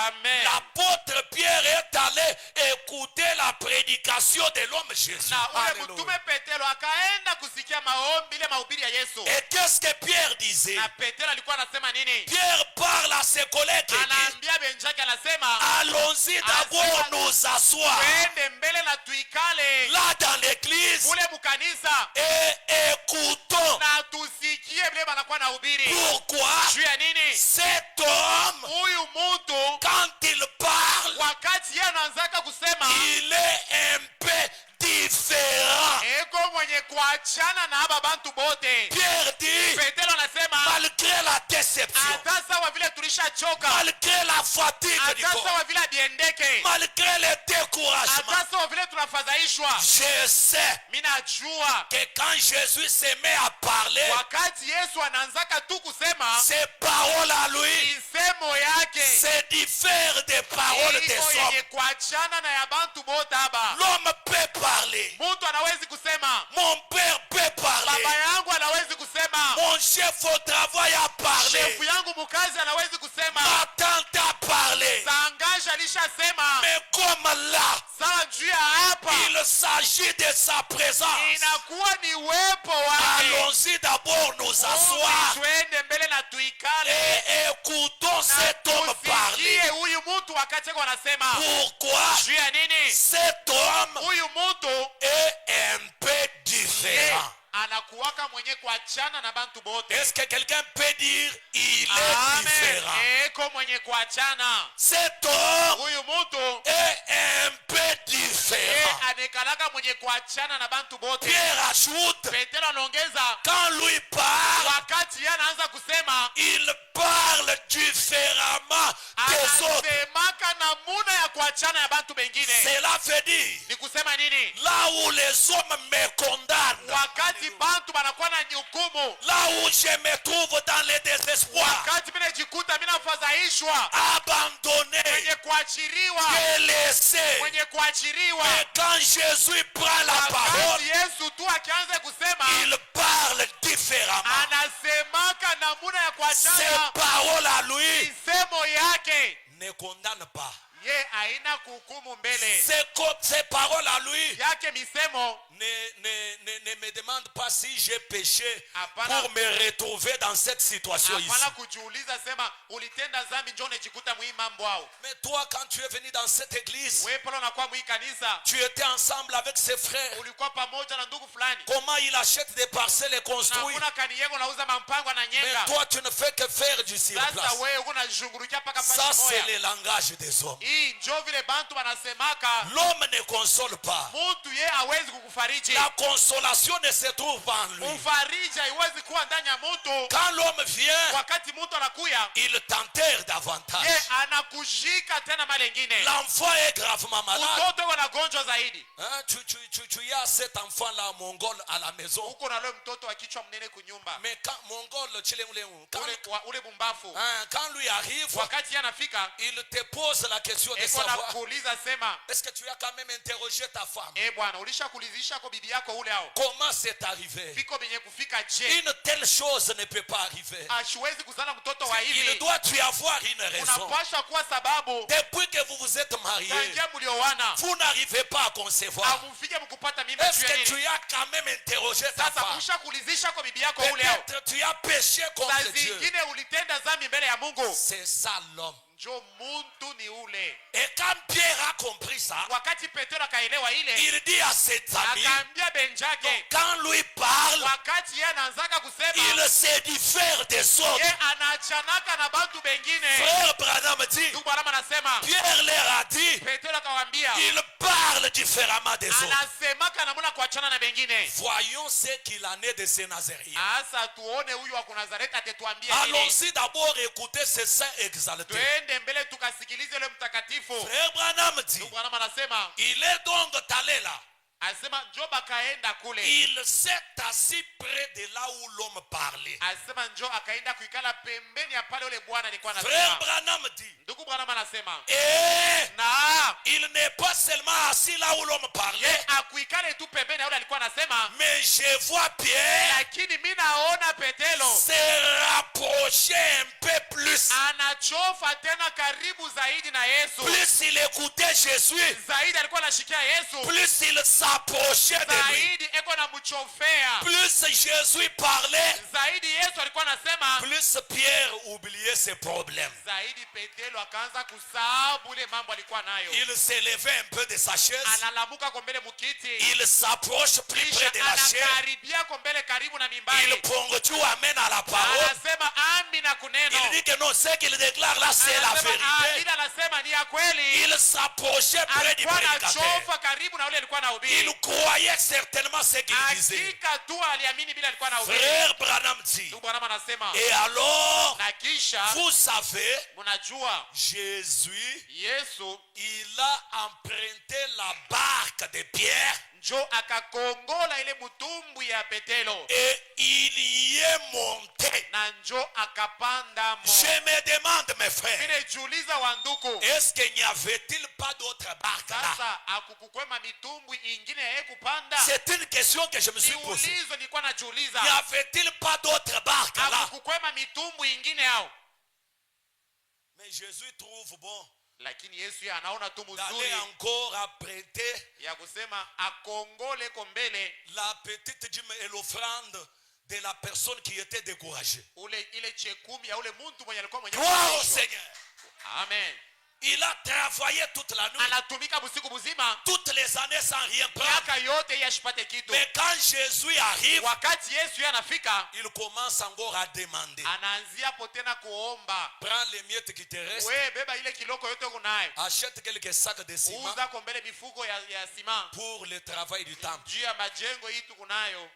Amen. L'apôtre Pierre est allé écouter la prédication de l'homme Jésus. Na ule Alléluia. mtume Petero akaenda kusikia maombi ile mahubiri ya Yesu. Et qu'est-ce que Pierre disait? Na Petero alikuwa anasema nini? Pierre parle à ses collègues et dit, Anaambia benjake, anasema allons-y d'abord nous asseoir twende mbele na tuikale là dans l'église kule mkanisa et écoutons. na tusikie vile banakuwa na hubiri. Pourquoi Juu ya nini? cet homme, Huyu mtu quand il parle, wakati yeye anaanzaka kusema il est un peu différent. eko mwenye kuachana na haba bantu bote. Pierre dit, Petero anasema malgré la déception, hata sawa vile tulishachoka, malgré la fatigue du hata corps, sawa vile adiendeke, malgré le découragement, hata sawa vile tunafadhaishwa, je sais mimi najua que quand Jésus se met à parler, wakati Yesu anaanzaka tu kusema ses paroles à lui isemo yake se diffèrent des paroles des iko hommes. yenye kuachana na ya bantu bote haba. L'homme peut parler, Mtu anawezi kusema, mon père peut parler, baba yangu anawezi kusema, mon chef au travail a parlé, shefu yangu mkazi anawezi kusema, ma tante a parlé, sangaja alishasema. Mais comme là, Sawa juu ya hapa il s'agit de sa présence. inakuwa ni uwepo wake. Allons-y d'abord nous asseoir Tuende mbele na tuikale et écoutons cet homme tusikie parler. huyu mtu wakati anasema. Pourquoi Juu ya nini? cet homme Huyu mtu est un peu différent? anakuwaka mwenye kuachana na bantu bote. Est-ce que quelqu'un peut dire il est différent? Amen. Eko mwenye kuachana. Cet homme Huyu mtu est un peu différent. anekalaka mwenye kuachana na bantu bote. Pierre ajoute, Petero anaongeza quand lui parle, wakati yeye anaanza kusema il parle différemment des autres. anasemaka namuna ya kuachana ya bantu bengine. Cela veut dire, Ni kusema nini? là où les hommes me condamnent, Wakati bantu banakuwa na hukumu, là où je me trouve dans le désespoir, wakati mimi najikuta mimi nafadhaishwa, abandonné, mwenye kuachiriwa, délaissé. mwenye kuachiriwa, Mais quand Jésus prend la parole, wakati Yesu tu akianza kusema il parle différemment. anasemaka namuna ya Ses kuachana. paroles à lui Misemo yake ne condamnent pas. ye haina kuhukumu mbele Ses paroles à lui yake. Misemo ne me demande pas si j'ai péché Hapana. pour me retrouver dans cette situation ici. hapana kujiuliza sema ulitenda dhambi njoo unajikuta mwii mambo au. Mais toi, quand tu es venu dans cette église, Wewe pale unakuwa mwii kanisa, tu étais ensemble avec ses frères. ulikuwa pamoja na ndugu fulani, Comment il achète des parcelles et na construit? kuna kani yego unauza mampango na Mais nyenga. toi, tu ne fais que faire du Sasa surplace. wewe unajishungurukia paka Ça, pale c'est moya. le langage des hommes. Hii njoo vile bantu wanasemaka, L'homme ne console pas. mtu ye hawezi kukufariji. La consolation ne se trouve pas en lui. Ufariji haiwezi kuwa ndani ya mtu. Quand l'homme vient, Wakati mtu anakuya, il t'enterre davantage. ye anakushika tena mara nyingine. L'enfant est gravement malade. Mtoto yuko na gonjwa zaidi. Hein, tu as cet enfant-là mongol à la maison. Huko na leo mtoto wa kichwa mnene kunyumba. Mais quand mongol, Ule bumbafu. quand lui arrive, Wakati yeye anafika, il te pose la question de eko na savoir, kuuliza sema, est-ce que tu as quand même interrogé ta femme? bwana ulishakulizisha kwa bibi yako ule hao. Comment c'est arrivé? Fiko benye kufika je? Une telle chose ne peut pas arriver. Ashiwezi kuzana mtoto wa Il hivi. doit y avoir une raison. Unapasha kuwa sababu Depuis que vous vous êtes mariés, tangia mlioana vous n'arrivez pas à concevoir. amufike mkupata mimba Est-ce juu ya que nini? tu as quand même interrogé ta Sasa femme? ushakulizisha kwa bibi yako ule hao. Peut-être tu as péché Saa contre Dieu. zingine ulitenda dhambi mbele ya Mungu. C'est ça l'homme. Njo muntu ni ule. Et quand Pierre a compris ça, Wakati Petro akaelewa ile, il dit à ses amis, akaambia benjake, quand lui parle, wakati yeye anaanzaka kusema, il se diffère des autres. ye anaachanaka na bantu bengine. Frère Branham dit, Ndugu Branham anasema, Pierre leur a dit, Petro akawaambia, il parle différemment des autres. anasemaka namuna kuachana na bengine. Voyons ce qu'il en est de ces Nazaréens. Asa tuone huyu wa Nazareti atetuambia nini. Allons-y d'abord écouter ces saints exaltés. Twende mbele tukasikilize yule mtakatifu. Frère Branham dit, Ndugu Branham anasema, il est donc allé là. asema njo bakaenda kule. Il s'est assis près de là où l'homme parlait. Asema njo akaenda kuikala pembeni ya pale ule bwana alikuwa Frère anasema. Branham dit, Ndugu Branham anasema, et na il n'est pas seulement assis là où l'homme ye parlait, akuikale tu pembeni ya ule alikuwa anasema, mais je vois Pierre lakini mimi naona Petelo se rapprocher un peu plus. anachofa tena karibu zaidi na Yesu. Plus il écoutait Jésus, Zaidi alikuwa anashikia Yesu. plus il s'approchait de lui. Zaidi eko na mchofea. Plus Jésus parlait, Zaidi Yesu alikuwa anasema. plus Pierre oubliait ses problèmes. Zaidi Petelo akaanza kusahabu ile mambo alikuwa nayo. Il s'élevait un peu de sa chaise. Analamuka kwa mbele mukiti. Il s'approche plus près Kisha de la chaise. anakaribia kwa mbele karibu na Il mimbari. ponctue amène à la parole. Anasema ami na kuneno. Il dit que non, ce qu'il déclare là, c'est la Anasema vérité. ile anasema ni ya kweli. Il s'approchait près du Alikuwa prédicateur. anachofa karibu na ule alikuwa anahubiri. Il croyait certainement ce qu'il disait. Hakika tu aliamini bila alikuwa anahubiri. Frère Branham dit, Ndugu Branham anasema. et alors, Na kisha vous savez, mnajua Jésus, Yesu il a emprunté la barque de Pierre njo akakongola ile mtumbwi ya Petelo et il y est monté. na njo akapanda mo. Je me demande, mes frères, Vile jiuliza wa nduku, est-ce qu'il n'y avait-il pas d'autres barques là? sasa akukukwema mitumbwi ingine ya yeye kupanda? C'est une question que je me suis posée. Niulizo nilikuwa najiuliza. N'y avait-il pas d'autres barques là? Akukukwema mitumbwi ingine hao? Mais Jésus trouve bon lakini Yesu yeye anaona tu d'aller mzuri encore apprêter ya kusema akongole ko mbele la petite dîme et l'offrande de la personne qui était découragée. ile chekumi ya ule mtu mwenye alikuwa mwenye Gloire au kufurahishwa. Seigneur. Amen. Il a travaillé toute la nuit, Anatumika busiku buzima toutes les années sans rien prendre. miaka yote yeye ashipate kitu. Mais quand Jésus arrive, Wakati Yesu yeye anafika il commence encore à demander. anaanzia hapo tena kuomba. Prends les miettes qui te restent, We beba ile kiloko yote kunayo. achète quelques sacs de ciment Uza kwa mbele mifuko ya sima. pour le travail du temple. Juu ya majengo hii tukunayo.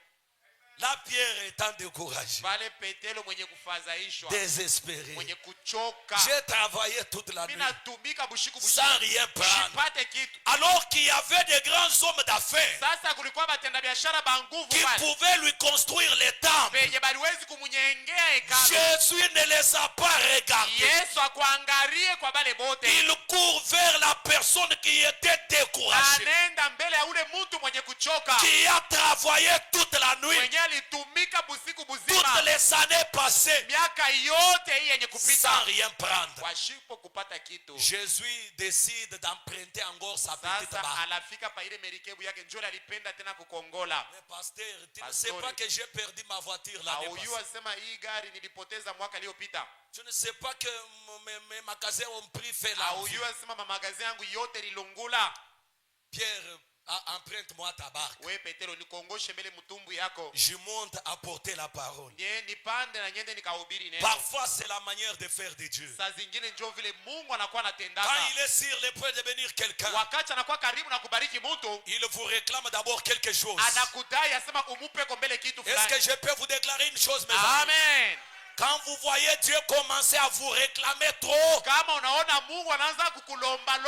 La Pierre étant découragé, Pale Petero mwenye kufadhaishwa, désespéré, mwenye kuchoka. j'ai travaillé toute la Mimi nuit natumika bushiku sans rien prendre. Sipate kitu. Alors qu'il y avait des grands hommes d'affaires Sasa kulikuwa batenda biashara ba nguvu qui pale. pouvaient lui construire les temples. Penye baliwezi kumunyengea hekalu. Jésus ne les a pas regardés. Yesu akuangalie kwa bale bote. Il court vers la personne qui était découragée, Anaenda mbele ya ule mtu mwenye kuchoka. qui a travaillé toute la nuit, Mwenye alitumika busiku toutes buzima. les années passées, Miaka yote hii yenye sans kupita. rien prendre. Washipo kupata kitu. Jésus décide d'emprunter encore sa petite Sasa barque. anafika pa ile merikebu yake njoo alipenda tena kukongola. Mais pasteur, tu ne Pasteur. sais pas que j'ai perdu ma voiture l'année Auyua passée. sema hii gari nilipoteza mwaka iliyopita. Tu ne sais pas que mes magasins ont pris fait la vie. Auyua sema mamagazi yangu yote lilungula. Pierre, emprunte-moi ta barque. We Petero nikongoshe mbele mtumbu yako. Je monte à porter la parole. Nipande na nyende nikahubiri neno. Parfois, c'est la manière de faire de Dieu. Saa zingine njoo vile Mungu anakuwa anatendaka. Quand il est sur le point de bénir quelqu'un, Wakati anakuwa karibu na kubariki mtu, il vous réclame d'abord quelque chose. anakudai asema umupe kwa mbele kitu Est-ce que fulani. je peux vous déclarer une chose, mes amis? Amen. Quand vous voyez Dieu commencer à vous réclamer trop, Kama unaona Mungu anaanza kukulomba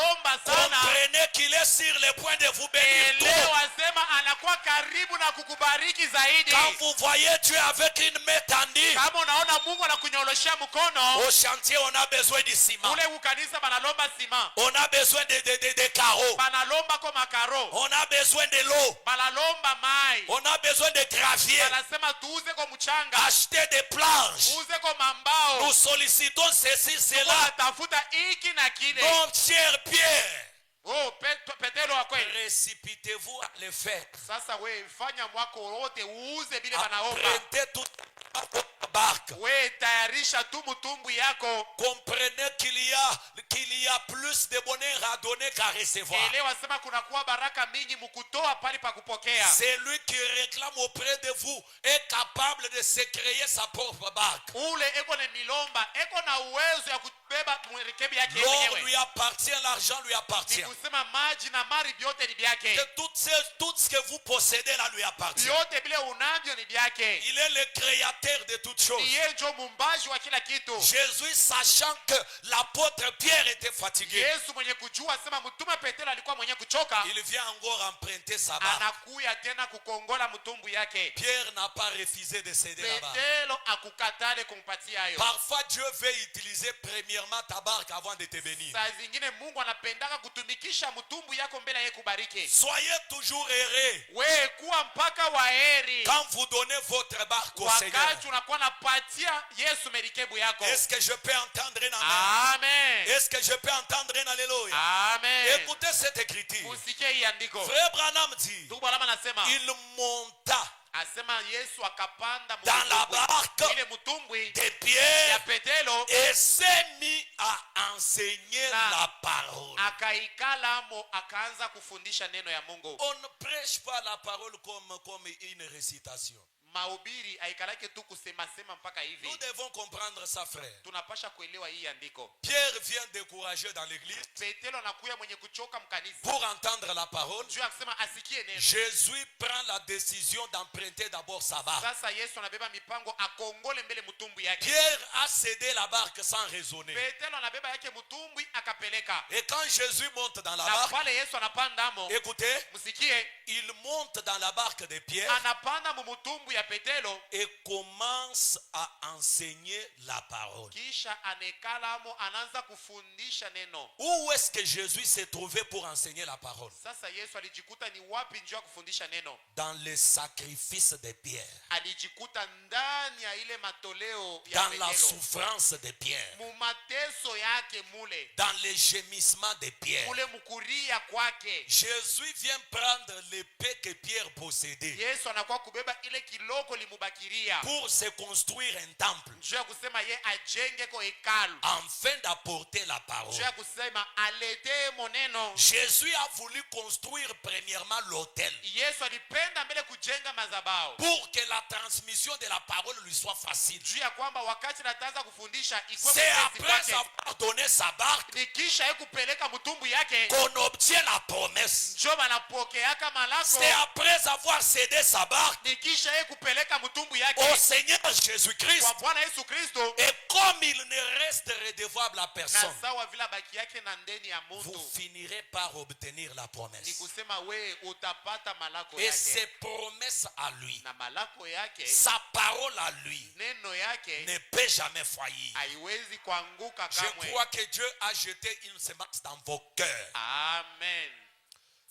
sana, comprenez qu'il est sur le point de vous bénir leo trop. asema anakuwa karibu na kukubariki zaidi. Quand vous voyez Dieu avec une main tendue, Kama unaona Mungu anakunyoloshea mkono, au chantier, on a besoin de ciment. ule ukanisa banalomba sima, On a besoin de carreaux. banalomba ko makaro, On a besoin de l'eau. banalomba mai, On a besoin de gravier. banasema tuuze ko mchanga, Acheter des planches. uze ko mambao. Nous sollicitons ceci, cela. Tafuta iki na kile. Mon cher Pierre, Oh, Petero wa kweli. précipitez-vous à le faire. Sasa we fanya mwako wote uuze bile banaomba. Empruntez toute la barque. We tayarisha tu mtumbu yako. Comprenez qu'il y a plus de bonheur à donner qu'à recevoir. Elewa sema kuna kuwa baraka mingi mkutoa pale pa kupokea. C'est lui qui réclame auprès de vous est capable de se créer sa propre barque. Ule eko ne milomba, eko na uwezo ya kubeba mwerekebi yake L'or mwenyewe. lui appartient, l'argent lui appartient. Ni kusema maji na mali vyote ni vyake. Que tout ce que vous possédez là lui appartient. Vyote bile unavyo ni vyake. Il est le créateur de toutes choses. Ni yeye ndio mumbaji wa kila kitu. Jésus, sachant que l'apôtre Pierre était fatigué, Yesu mwenye kujua sema mtume Petero alikuwa mwenye kuchoka. il vient encore emprunter sa barque. Anakuya tena kukongola mtumbu yake. Pierre n'a pas refusé de céder la barque. Petero akukatale kumpatia hayo. Parfois, Dieu veut utiliser premièrement ta barque avant de te bénir. Saa zingine Mungu anapendaka kutumikisha mtumbu yako mbele yeye kubariki. Soyez toujours heureux We kuwa mpaka waheri quand vous donnez votre barque au Seigneur. wakati unakuwa napatia Yesu merikebu yako. Est-ce que je peux entendre un amen? Amen. Est-ce que je peux entendre un alléluia? Amen. Écoutez cette écriture. Usikie hii andiko. Frère Branham dit, Ndugu Balama anasema il monta asema Yesu akapanda dans la barque ile mtumbwi de ya Pierre Petero et s'est mis à enseigner Na- la parole. akaikala mo akaanza kufundisha neno ya Mungu. On ne prêche pas la parole comme une récitation. Mahubiri haikalake tu kusema sema mpaka hivi. Nous devons comprendre ça, frère. Tunapasha kuelewa hii andiko. Pierre vient décourager dans l'église Petero anakuya mwenye kuchoka mkanisa. pour entendre la parole. Juu akisema asikie neno. Jésus prend la décision d'emprunter d'abord sa barque. Sasa Yesu anabeba mipango akongole mbele mtumbwi yake. Pierre a cédé la barque sans raisonner. Petero anabeba yake mtumbwi akapeleka. Et quand Jésus monte dans la Na barque, pale Yesu anapanda mo. écoutez, Msikie il monte dans la barque de Pierre anapanda mu mtumbwi ya ya Petelo, et commence à enseigner la parole. kisha anekalamo anaanza kufundisha neno. Où est-ce que Jésus s'est trouvé pour enseigner la parole? Sasa Yesu alijikuta ni wapi njoo ya kufundisha neno? Dans le sacrifice de Pierre, Alijikuta ndani ya ile matoleo ya dans la Petelo, souffrance de Pierre, mu mateso yake mule, dans les gémissements de Pierre. mule mukuria kwake. Jésus vient prendre l'épée que Pierre possédait Yesu anakuwa kubeba ile kiloko limubakiria pour se construire un temple, njoo ya kusema ye ajenge ko hekalu, afin d'apporter la parole. njoo ya kusema alete moneno. Jésus a voulu construire premièrement l'autel Yesu alipenda mbele kujenga mazabao pour que la transmission de la parole lui soit facile. juu ya kwamba wakati nataanza kufundisha ikuwe C'est mwepesi après kwake. avoir donné sa barque Ni kisha ye kupeleka mtumbu yake qu'on obtient la promesse. njoo banapokeaka malako. C'est après avoir cédé sa barque Ni kisha ye kupeleka mtumbu yake au Seigneur Jésus-Christ. kwa Bwana Yesu Kristo, Et comme il ne reste redevable à na personne, sawa vile baki yake na ndeni ya vous mtu, finirez par obtenir la ni promesse. kusema we utapata malako Et ses yake, promesses à lui, na malako yake, sa parole à lui, neno yake ne peut jamais faillir. haiwezi kuanguka Je kamwe. crois que Dieu a jeté une semence dans vos cœurs. Amen.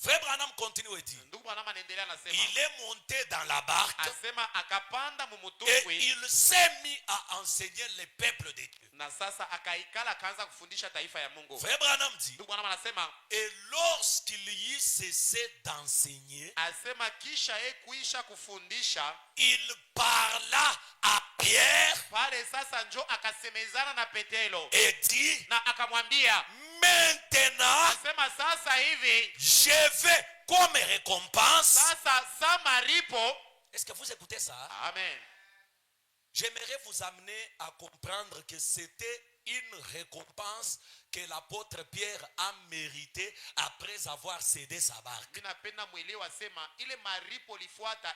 Frère Branham continue et dit, Ndugu Branham anaendelea anasema, il est monté dans la barque asema akapanda et mumutumbwi, il s'est mis à enseigner le peuple de Dieu. na sasa akaikala akaanza kufundisha taifa ya Mungu. Frère Branham dit, Ndugu Branham anasema, et lorsqu'il y cessait d'enseigner, asema kisha ye kuisha kufundisha il parla à Pierre pale, sasa njo akasemezana na Petelo et dit, na akamwambia, maintenant, asema sasa hivi, je vais comme récompense. sasa sa maripo. Est-ce que vous écoutez ça? Amen. J'aimerais vous amener à comprendre que c'était une récompense que l'apôtre Pierre a mérité après avoir cédé sa barque. Ninapenda mwelewa sema ile maripo lifuata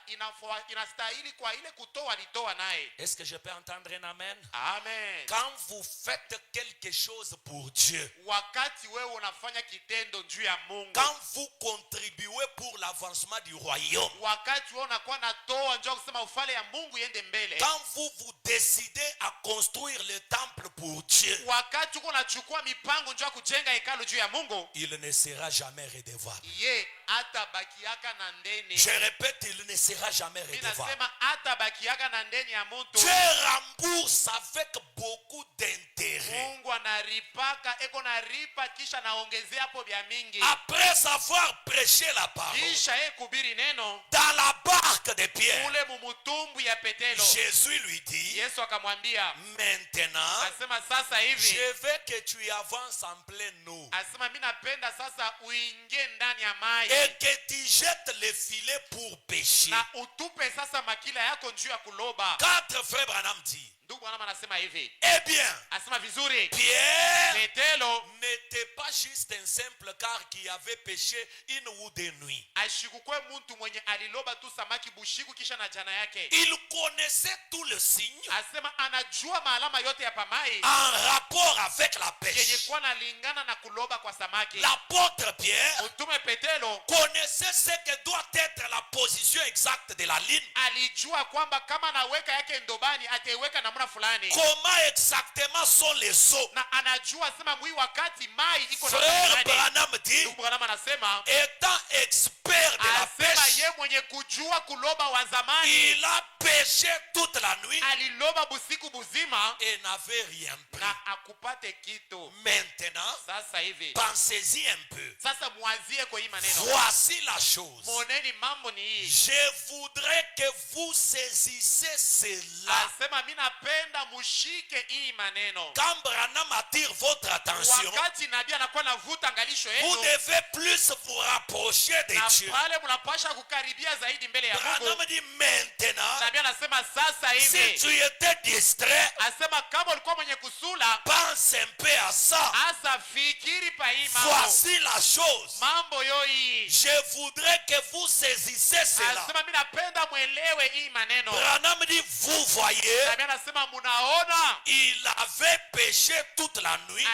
inastahili kwa ile kutoa alitoa naye. Est-ce que je peux entendre un amen? Amen. Quand vous faites quelque chose pour Dieu, Wakati wewe unafanya kitendo juu ya Mungu, quand vous contribuez pour l'avancement du royaume, wakati wewe unakuwa natoa njoo kusema ufale ya Mungu iende mbele, quand vous décidez à construire le temple pour Dieu, wakati uko unachukua mipango njoo kujenga hekalu juu ya Mungu, il ne sera jamais redevable. ye atabakiaka na ndeni. Je répète, il ne sera jamais redevable. Ninasema atabakiaka na ndeni ya mtu. Dieu rembourse avec beaucoup d'intérêt. Mungu anaripaka, eko naripa kisha naongezea hapo vya mingi. Après avoir prêché la parole Kisha ye kubiri neno dans la barque de Pierre, ule mumutumbu ya Petelo, Jésus lui dit, Yesu akamwambia, maintenant, asema sasa hivi, je veux que tu avances en pleine eau asema mimi napenda sasa uingie ndani ya maji et que tu jettes le filet pour pêcher. na utupe sasa makila yako njuu ya kuloba. 4 frères Branham dit, Ndugu Branham anasema hivi, eh bien, asema vizuri, Pierre Petelo n'était pas juste un simple car qui avait pêché une ou deux nuits. ashikukwe mtu mwenye aliloba tu samaki bushiku kisha na jana yake. Il connaissait tout le signe Asema anajua maalama yote ya pamai en rapport avec la yenye pêche. kuwa nalingana na kuloba kwa samaki. L'apôtre Pierre Mtume Petelo connaissait ce que doit être la position exacte de la ligne. alijua kwamba kama naweka yake ndobani ataiweka namna fulani, Comment exactement sont les eaux. na anajua sema mwi wakati mai iko na Frère fulani. Branham dit, Ndugu Branham anasema, étant expert de la asema pêche, ye mwenye kujua kuloba wa zamani il a pêché toute la nuit aliloba busiku buzima et n'avait rien pris. na akupate kitu. Maintenant, Sasa hivi, pensez-y un peu. sasa mwazie kwa hii maneno, Voici la chose. moneni mambo ni hii. Je voudrais que vous saisissez cela. Asema mimi napenda mushike hii maneno. Quand Branham attire votre attention, Wakati nabii anakuwa navuta angalisho vous yenu, devez plus vous rapprocher de na Dieu. pale mnapasha kukaribia zaidi mbele ya Mungu. Branham dit maintenant, Nabii anasema sasa si hivi, tu étais distrait, asema kama ulikuwa mwenye kusula, pense un peu à ça. asa fikiri pa hii mambo. Voici la chose. Mambo yo hii. Je voudrais que vous saisissez cela. Asema mimi napenda mwelewe hii maneno. Branham dit, vous voyez, Nabii anasema munaona, il avait péché toute la nuit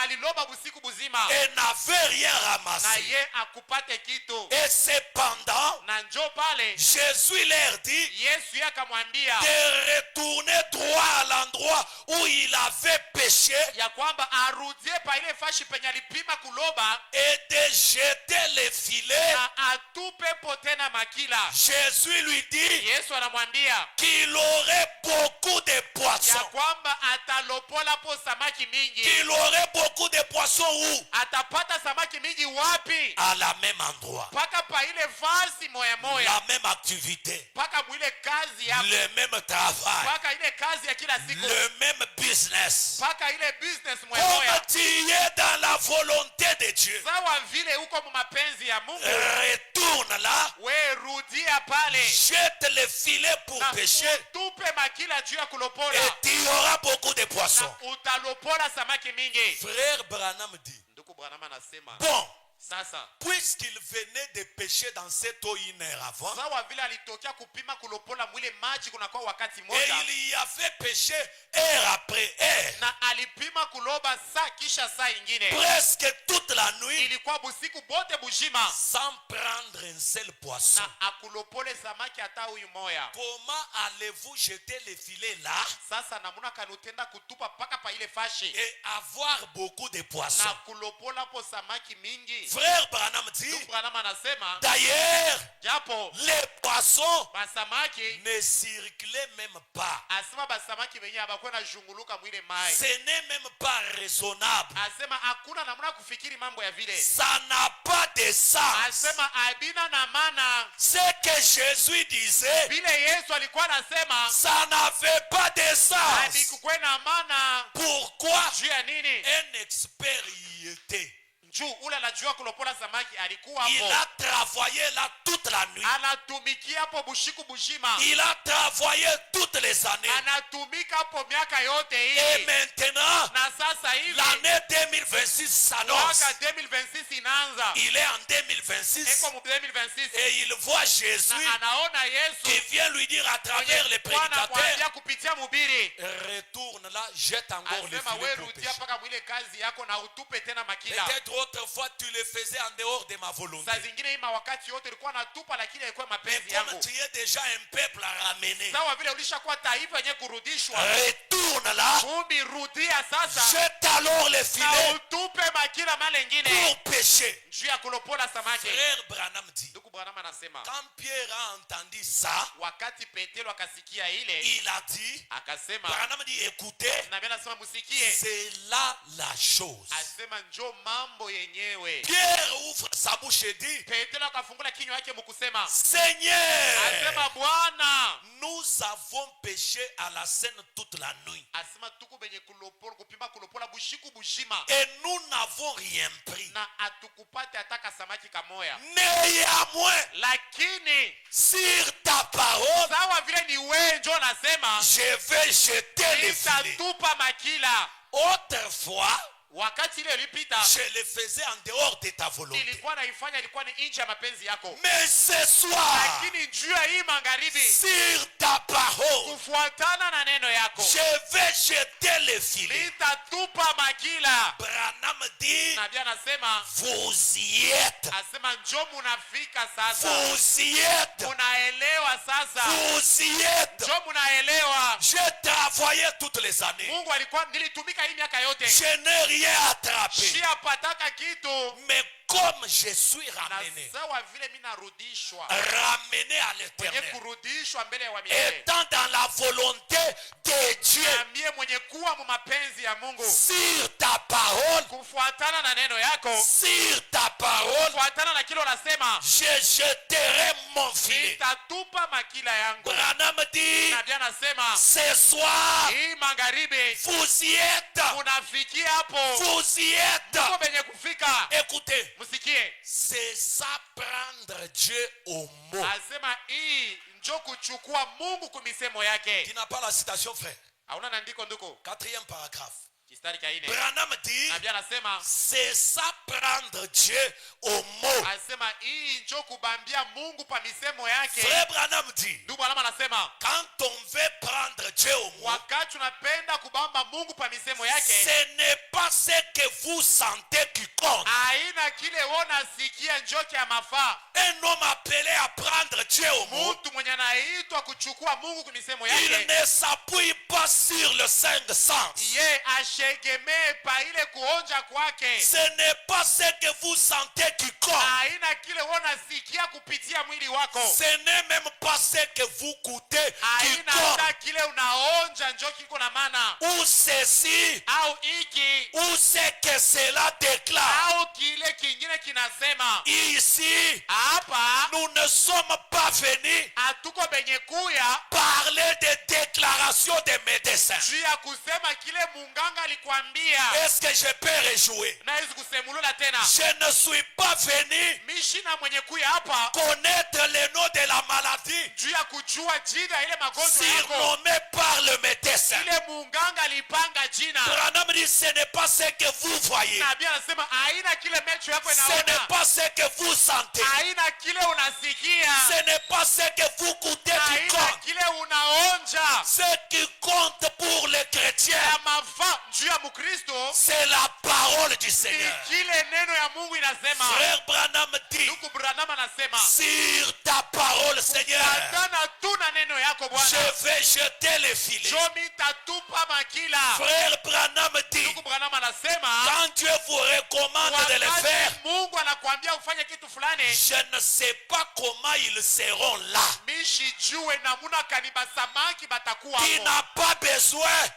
aliloba busiku buzima et n'avait rien na ramassé. ye akupate kitu. Et cependant, Na njo pale Jésus leur dit Yesu yeye akamwambia de retourner droit à l'endroit où il avait péché ya kwamba arudie pa ile fashi penye alipima kuloba et de jeter les filets. na atupe potena makila. Jésus lui dit Yesu anamwambia qu'il aurait beaucoup de ya poissons. kwamba atalopola po samaki mingi. Qu'il aurait beaucoup de poissons où? Atapata samaki mingi wapi? À la même endroit. Paka pa ile fasi moya moya. La même activité. Paka mwile kazi ya Le même travail. paka ile kazi ya kila siku. Le même business. Paka ile business moya Comme moya. tu es dans la volonté de Dieu. Sawa vile uko mu mapenzi ya Mungu. Retourne là. We rudia pale. Jette les filets pour Na pêcher. utupe makila juu ya kulopola. Et tu auras beaucoup de poissons. Na utalopola samaki mingi. Frère Branham dit, Ndugu Branham anasema bon, sasa puisqu'il venait de pêcher dans cette eau une heure avant, sawa vile alitokea kupima kulopola mwile maji kunakuwa wakati et moja il y avait pêché heure après heure, na alipima kuloba saa kisha saa ingine presque toute la nuit, ilikuwa busiku bote bujima sans prendre un seul poisson. na akulopole samaki hata huyu moya. Comment allez-vous jeter les filets là Sasa namuna kanutenda kutupa paka pa ile fashi et avoir beaucoup de poissons? na kulopola po samaki mingi. Frère Branham dit, Ndugu Branham anasema d'ailleurs, japo les poissons basamaki ne circulaient même pas. asema basamaki wenye abakuwa na junguluka mwile mai. Ce n'est même pas raisonnable. Asema hakuna namna kufikiri mambo ya vile. Ça n'a pas de sens. Asema abina na mana. Ce que Jésus disait, Vile Yesu alikuwa anasema ça n'avait pas de sens. habikukuwe na mana. Pourquoi? Juu ya nini? Un expert y était. Juu ule anajua kulopola samaki alikuwa Il hapo. a travaillé là toute la nuit. Anatumikia hapo bushiku bushima. Il a travaillé toutes les années. Anatumika hapo miaka yote Et hii. maintenant, Na sasa hivi l'année 2026 s'annonce. mwaka 2026 inaanza. Il est en 2026 Eko mu 2026. et il voit Jésus Na anaona qui Yesu vient lui dire à travers les Bwana prédicateurs, kuambia kupitia mhubiri. retourne là, jette encore les Asema filets wewe pour rudia pêcher. paka mwile kazi yako na utupe tena makila. Peut-être autrefois tu le faisais en dehors de ma volonté. Saa zingine hii mawakati yote ilikuwa natupa lakini ilikuwa Mais mapenzi comme yangu. tu es déjà un peuple à ramener, Sawa vile ulishakuwa taifa yenye kurudishwa. retourne là, Kumbi rudia sasa jette alors les na filets utupe makila male ingine pour pêcher. juu ya kulopola samaki. Frère Branham dit, Ndugu Branham anasema quand Pierre a entendu ça, wakati Petero akasikia ile il a dit, akasema Branham dit, écoutez, na mimi nasema musikie. c'est là la chose. Asema njoo mambo yenyewe. Pierre ouvre sa bouche et dit, Petero akafungula kinywa yake mkusema Seigneur, asema Bwana nous avons péché à la scène toute la nuit asema tuku benye kulopola kupima kulopola bushiku bushima et nous n'avons rien pris. na atukupate ataka samaki kamoya, Néanmoins, lakini sur ta parole, sawa vile ni wewe njoo nasema je vais jeter les filets. nitatupa makila. Autrefois, Wakati ile ilipita je le faisais en dehors de ta volonté. nilikuwa naifanya ilikuwa ni nje ya mapenzi yako, Mais ce soir, lakini juu ya hii magharibi sur ta parole, kufuatana na neno yako je vais jeter les filets. nitatupa makila. Branham dit, Nabii anasema vous y êtes. asema njoo munafika sasa, Vous y êtes. munaelewa sasa, Vous y êtes. njoo munaelewa. J'ai travaillé toutes les années. Mungu alikuwa nilitumika hii miaka yote, Je n'ai rien attrapé. siapataka kitu, Mais comme je suis na ramené, sawa vile mimi narudishwa ramené à mwenye l'éternel, kurudishwa mbele ya wamilele, étant dans la volonté de Dieu, na mie mwenye kuwa mu mapenzi ya Mungu, sur ta parole, kufuatana na neno yako, sur ta parole, kufuatana na kile unasema, je jeterai mon filet. nitatupa makila yangu. Branham dit, Nabii anasema ce soir, hii magharibi vous y êtes. unafikia hapo, Vous y êtes. uko benye kufika. Écoutez, Msikie, c'est ça prendre Dieu au mot. asema hii njo kuchukua Mungu kumisemo yake. Tu n'as pas la citation, frère. Hauna na nduko, 4e paragraphe. kistari cha 4. Branham dit, Nabii anasema c'est ça prendre Dieu au mot. asema hii njo kubambia Mungu pa misemo yake. Frère Branham dit, Ndugu alama anasema quand on veut prendre Dieu au mot, wakati unapenda kubamba Mungu pa misemo yake, ce n'est pas ce que vous sentez qui compte. haina kile wona sikia njoki ya mafaa. Un homme appelé à prendre Dieu au mot, Mtu mwenye anaitwa mtu akuchukua Mungu kwa misemo Il yake, ne s'appuie pas sur le cinq sens. ye ashegemee pa ile kuonja kwake. Ce n'est pas ce que vous sentez qui compte. Haina kile unasikia kupitia mwili wako. Ce n'est même pas ce que vous goûtez qui Haina compte. hata kile unaonja njo kiko na maana. Ou ceci, Au iki ou ce que cela déclare. au kile kingine kinasema. Ici, Hapa nous ne sommes pas venus hatuko benye kuya parler des déclarations des médecins. juu ya kusema kile munganga alikwambia. Est-ce que je peux rejouer? Nawezi kusemulula tena. Je ne suis pas venu Mishina mwenye kuya hapa connaître le nom de la maladie juu ya kujua jina ile magonjwa yako. surnommée par le médecin. Ile munganga alipanga jina. Branham dit, ce n'est pas ce que vous voyez. Nabii anasema haina kile macho yako Ce n'est inaona. pas ce que vous sentez. Haina kile unasikia. Ce n'est pas ce que vous goûtez qui Haina compte. kile unaonja. Ce qui compte pour les chrétiens, Ya mafaa juu ya Mkristo c'est la parole du ni Seigneur. kile neno ya Mungu inasema. Frère Branham dit, Ndugu Branham anasema sur ta parole, Seigneur, atana tu na neno yako Bwana. je vais jeter les filets. Jomi tatupa makila. Frère Branham dit, Ndugu Branham anasema quand Dieu vous recommande de le faire, wakati Mungu anakuambia ufanye kitu fulani, je ne sais pas comment ils seront là. mishi jue namuna kaniba samaki batakuwa Tu hapo. n'as pas besoin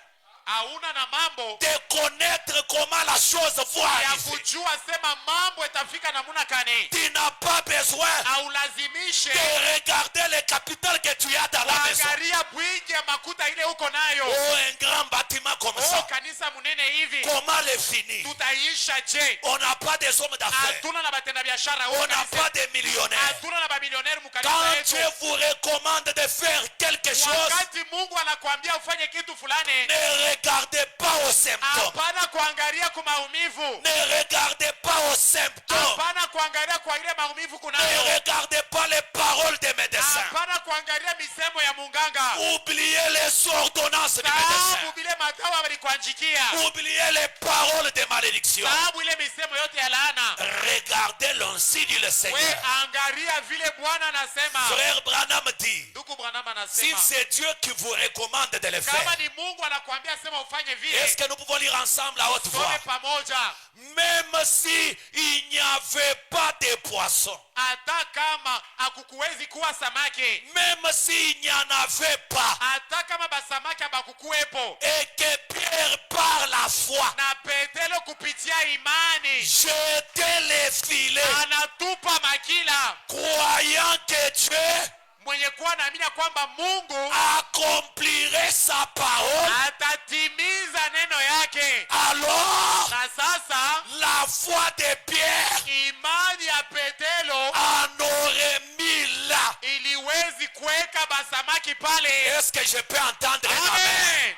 Hauna na mambo de connaître comment la chose va ya arriver. kujua sema mambo itafika namuna kani. Tu n'as pas besoin Haulazimishe de regarder le capital que tu as dans la maison. kuangalia bwingi ya makuta ile uko nayo. Oh, un grand bâtiment comme Oh, ça. kanisa munene hivi Comment le finir? tutaisha je? On n'a pas des hommes d'affaires. Hatuna na batenda biashara On huko n'a kanisa. pas de millionnaires. Hatuna na bamilioneri mukanisa Quand yetu. Dieu vous recommande de faire quelque chose, Wakati Mungu anakuambia ufanye kitu fulani, ne regardez pas aux symptômes. hapana kuangalia kwa maumivu. Ne regardez pas aux symptômes. Hapana kuangalia kwa ile maumivu Ne kunayo. regardez pas les paroles des médecins. Hapana kuangalia misemo ya munganga. Oubliez les ordonnances des médecins. Sababu vile madawa walikuanjikia. Oubliez les paroles de malédiction. Sababu ile misemo yote ya laana. Regardez l'ainsi dit le We Seigneur. angalia vile Bwana anasema. Frère Branham dit, Ndugu Branham si anasema c'est Dieu qui vous recommande de le kama faire, ni Mungu anakuambia sema ufanye vile, est-ce que nous pouvons lire ensemble à haute voix? some pamoja. Même si il n'y avait pas de poissons, Hata kama hakukuwezi kuwa samaki, même s'il n'y en avait pas, hata kama basamaki habakukuwepo, et que Pierre par la foi na Petero kupitia imani jetait les filets, anatupa makila, croyant que Dieu mwenye kuwa naamini kwamba Mungu accomplirait sa parole, atatimiza neno yake. alors Na sasa la foi de Pierre imani ya Petero en aurait mis là. iliwezi kuweka basamaki pale. Est-ce que je peux entendre un amen? Amen.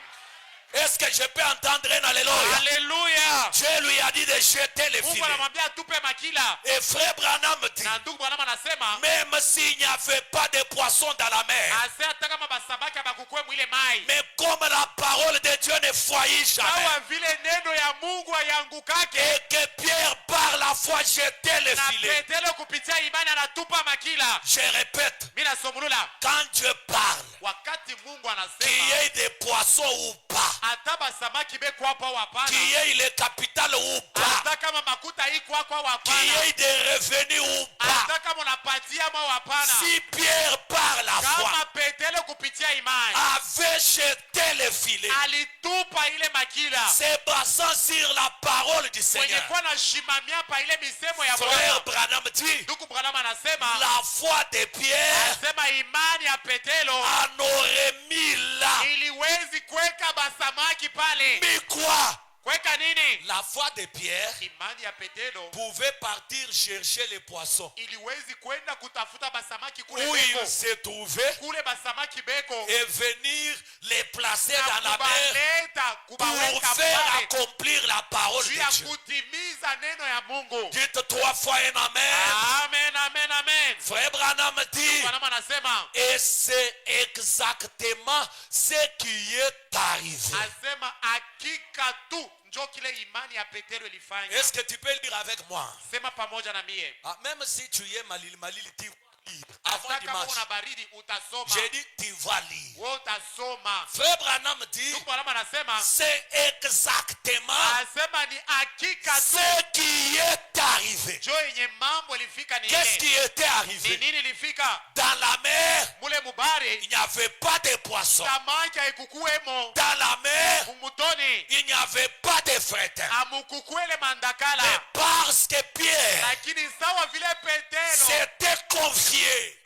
Est-ce que je peux entendre un alléluia? Haleluya. Dieu lui a dit de jeter les Mungu filets. anamwambia atupe makila. Et frère Branham dit, Na ndugu Branham anasema même s'il n'y avait pas de poissons dans la mer, ase hata kama basamaki abakukue mwile mai, mais comme la parole de Dieu ne faillit jamais, sawa vile neno ya Mungu hayangukake, et que Pierre par la foi jetait les na filets. Petero kupitia imani anatupa makila. Je répète, Mimi nasomulula, quand Dieu parle, wakati Mungu qu'il y anasema ait des poissons ou pas, hata basamaki beko hapo au hapana, qu'il y ait le capital ou pas, hata kama makuta iko hapo au qu'il y hapana, ait des revenus ou pas, hata kama unapatia au hapana, si Pierre par la foi kama Petero kupitia imani avait jeté les filets, alitupa ile makila, se basant sur la parole du mwenye Seigneur, kuwa nashimamia pa ile misemo ya frère Bwana. Branham dit, Ndugu Branham anasema la foi de Pierre anasema imani ya Petero en aurait mis là. iliwezi kuweka basamaki pale. Mais quoi? Kuweka nini? La foi de Pierre Imani ya Petero pouvait partir chercher les poissons iliwezi kwenda kutafuta basamaki kule où beko, ils se trouvaient kule basamaki beko, et venir les placer na dans la mer kubaleta pour kubaweka faire pale accomplir la parole juu de ya Dieu. kutimiza neno ya Mungu. Dites 3 fois un amen. Amen, amen, amen. Frère Branham dit, Branham anasema et c'est exactement ce qui est arrivé. asema hakika tu njo kile imani ya Petero ilifanya. Est-ce que tu peux lire avec moi? Sema pamoja na mie. Ah, même si tu es malili, dis lire avant hata kama dimanche. una baridi utasoma. J'ai dit, tu vas lire. Wewe utasoma. Frère Branham dit, Ndugu Branham anasema, c'est exactement asema ni hakika tu ce qui est arrivé. jo yenye mambo ilifika ni Qu'est-ce ile. qui était Ni arrivé? nini ilifika? Dans la mer, Mule mubare il n'y avait pas de poissons. samaki haikukuwemo. Dans la mer, Mumutoni il n'y avait pas de fret. amukukwele mandakala. Mais parce que Pierre Lakini sawa vile Petero s'était confié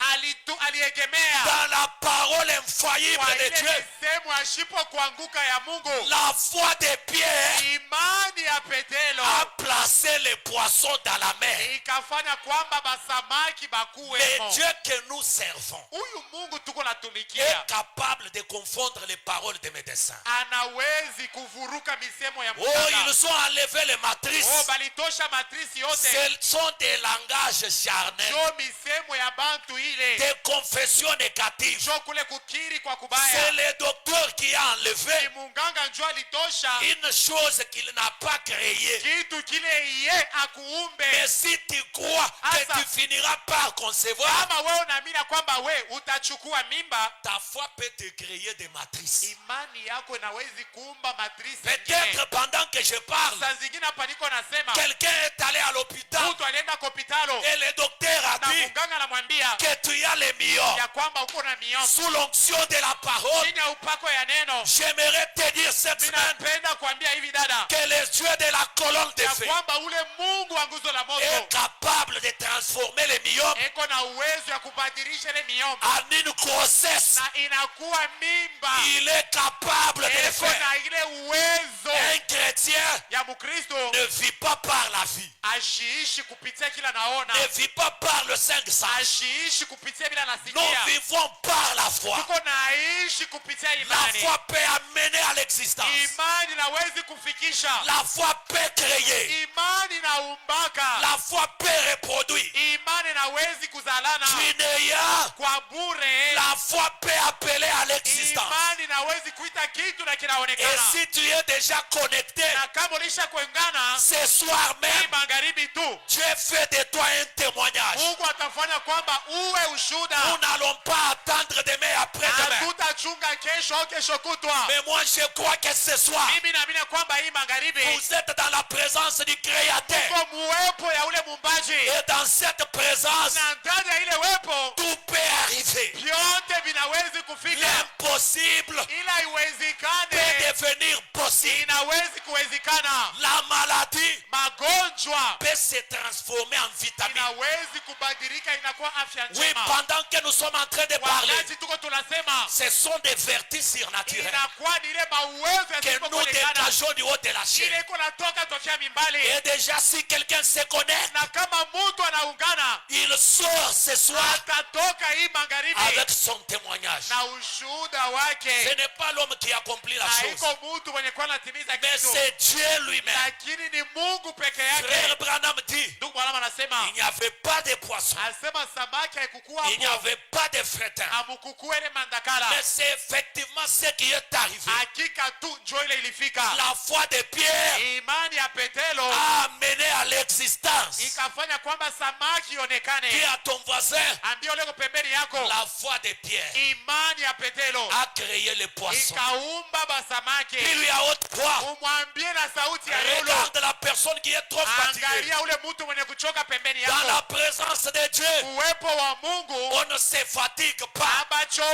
aliegemea dans la parole infaillible kwa de ile Dieu, misemo ashipo kuanguka ya Mungu, la foi de Pierre imani ya Petero a placé les poissons dans la mer. ikafanya kwamba basamaki Le bakuwemo. Dieu que nous servons Huyu Mungu tuko est natumikia capable de confondre les paroles des médecins. anawezi kuvuruka misemo ya Oh, mganga. ils ont enlevé les matrices. Oh, balitosha matrisi yote. Ce sont des langages charnels, Jo misemo ya bantu ile. des confessions négatives. Jo kule kukiri kwa C'est kubaya. le docteur qui a Ni enlevé munganga njo alitosha une chose qu'il n'a pas créée. kitu kile ye akuumbe. Mais si tu crois que Asa. tu finiras par concevoir, Kama wewe unaamini kwamba we utachukua mimba, ta foi peut te créer des matrices. imani yako inawezi kuumba matrisi Peut-être nyingine. pendant que je parle, Saa zingine hapa niko nasema quelqu'un est allé à l'hôpital mtu alienda kwa hospitalo et le docteur a na dit munganga anamwambia que tu as les myopes. ya kwamba uko na miongo. Sous l'onction de la parole, Chini ya upako ya neno, j'aimerais te dire cette semaine ninapenda kuambia hivi dada, que les yeux de la colonne de ya feu kwamba ule Mungu wa nguzo la est moto capable de transformer les myopes eko na uwezo ya kubadilisha ile miongo en une grossesse. na inakuwa mimba. Il est capable de le Eko faire. na ile uwezo Un chrétien ya Mkristo ne vit pas par la vie, ashiishi kupitia kila naona, ne vit pas par le cinq sens. ashiishi kupitia bila Nous nasikia. vivons par la foi. Tuko naishi kupitia La imani. foi peut amener à l'existence. Imani nawezi kufikisha. La foi peut créer. Imani na umbaka. La foi peut reproduire. Imani nawezi kuzalana Tunéa, kwa bure. la foi peut appeler à l'existence. Imani nawezi kuita kitu na Et kinaonekana. si tu es déjà connecté, Na kama ulisha kuungana ce soir hii même, magharibi tu, Dieu fait de toi un témoignage. Mungu atafanya kwamba uwe Nous ushuda. n'allons pas attendre demain après-demain. Hatutachunga kesho au kesho kutwa. Mais moi, je crois que ce soir, Mimi naamini kwamba hii magharibi vous êtes dans la présence du Créateur. kwa muwepo ya ule mumbaji, Et dans cette présence, na ndani ya ile wepo tout peut arriver. vyote vinawezi kufika, L'impossible ila peut iwezekane, devenir possible. inawezi kuwezekana. La maladie Magonjwa peut se transformer en vitamine. inawezi kubadilika inakuwa afya Oui, njema. pendant que nous sommes en train de parler, Wakati tuko tunasema ce sont des vertus surnaturelles inakuwa ni ile mauwezo que nous yasipokuonekana, dégageons du haut de la chair. ile iko natoka tokea mimbali. Et déjà, si quelqu'un se connecte, Na kama mtu anaungana, il sort ce soir atatoka hii magharibi avec son témoignage. na ushuhuda Ce wake. n'est pas l'homme qui accomplit la Na chose, iko mtu mwenye kuwa anatimiza mais kitu, c'est Dieu lui-même. lakini ni Mungu peke Frère yake. Branham dit, Ndugu Branham anasema, il n'y avait pas de poisson, asema samaki haikukuwa il n'y hapo, avait pas de fretin. amukukua ile mandakala. Mais c'est effectivement ce qui est arrivé. Hakika tu njo ile ilifika. La foi de Pierre Imani ya Petero a amené à l'existence. ikafanya kwamba samaki Dis ionekane. à ton voisin, Ambia ule pembeni yako, la foi de Pierre imani ya Petero a créé les poissons. ikaumba basamaki. Dis-lui à haute voix, Umwambie na sauti ya lulu, regarde la personne qui est trop fatiguée. angalia ule mtu mwenye kuchoka pembeni Dans la yako. présence de Dieu, Uwepo wa Mungu on ne se fatigue pas.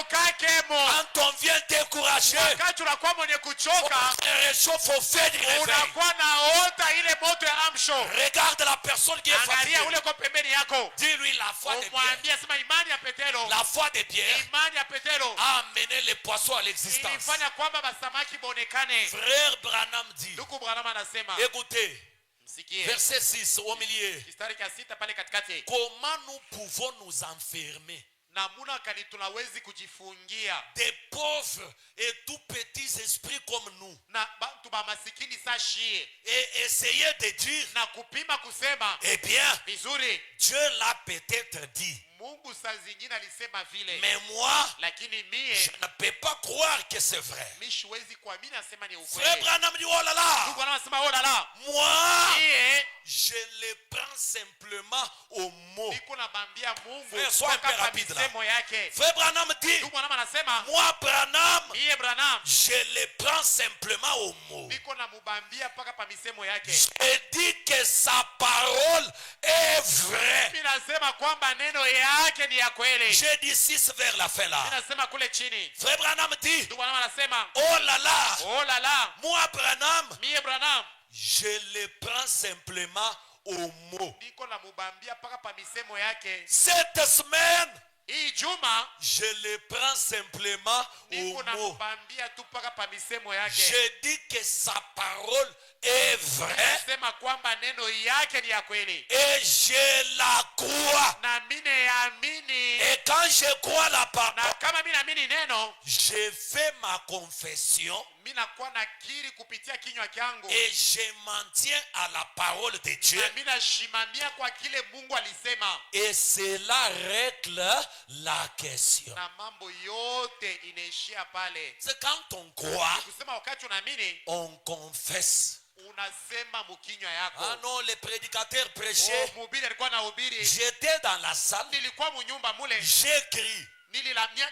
abachokakemo. Quand on vient décourager, Wakati unakuwa mwenye on kuchoka, se réchauffe au feu du réveil. unakuwa naota ile moto ya amsho. Regarde la personne qui est Angalia fatiguée. ule kwa pembeni yako, Dis-lui la foi de Pierre. umwambie, sema imani ya Petero, La foi de Pierre imani ya Petero a amené les poissons à l'existence. ilifanya kwamba basamaki bonekane. Frère Branham dit, Ndugu Branham anasema, écoutez, msikie verset 6 au milieu. kistari cha 6 pale katikati, Comment nous pouvons nous enfermer, namuna kani tunawezi kujifungia des pauvres et tout petits esprits comme nous, na bantu ba masikini sashie et essayer de dire, na kupima kusema eh bien, vizuri, Dieu l'a peut-être dit, Mungu saa zingine alisema vile. Mais moi, Lakini je mie ne peux pas croire que c'est vrai. mi siwezi kuamini asema ni Frère ukweli. Branham dit, oh là là, Ndugu anasema oh la la. moi, Mie je le prends simplement au mot. niko nabambia Mungu Frère, sois un peu mpaka rapide là. misemo yake. Frère Branham dit, Ndugu anasema moi, Branham, mie Branham je le prends simplement au mot. niko namubambia mpaka pa misemo yake. Je dis que sa parole est vraie. Mimi nasema kwamba neno yake ni ya kweli. J'ai dit 6 vers la fin Mimi là. nasema kule chini. Frère Branham dit, Ndugu anasema oh là là, oh la la. moi, Branham, Mie Branham je le prends simplement au mot. niko namubambia mpaka pa misemo yake. Cette semaine, Hii juma je le prends simplement niko au mot. namubambia tu mpaka pa misemo yake. Je dis que sa parole est vraie Nasema kwamba neno yake ni ya kweli. et je la crois. Na mimi naamini. Et quand je crois la Na parole, kama mimi naamini neno, je fais ma confession mimi nakuwa nakiri kupitia kinywa changu. et je m'en tiens à la parole de Dieu. Na mimi nashimamia kwa kile Mungu alisema. Et cela règle la question. Na mambo yote inaishia pale. C'est quand on croit, Kusema wakati unaamini, on confesse. unasema mkinywa yako. Ah non, les prédicateurs prêchaient. Mhubiri alikuwa anahubiri. J'étais dans la salle, Nilikuwa mnyumba mule. j'écris.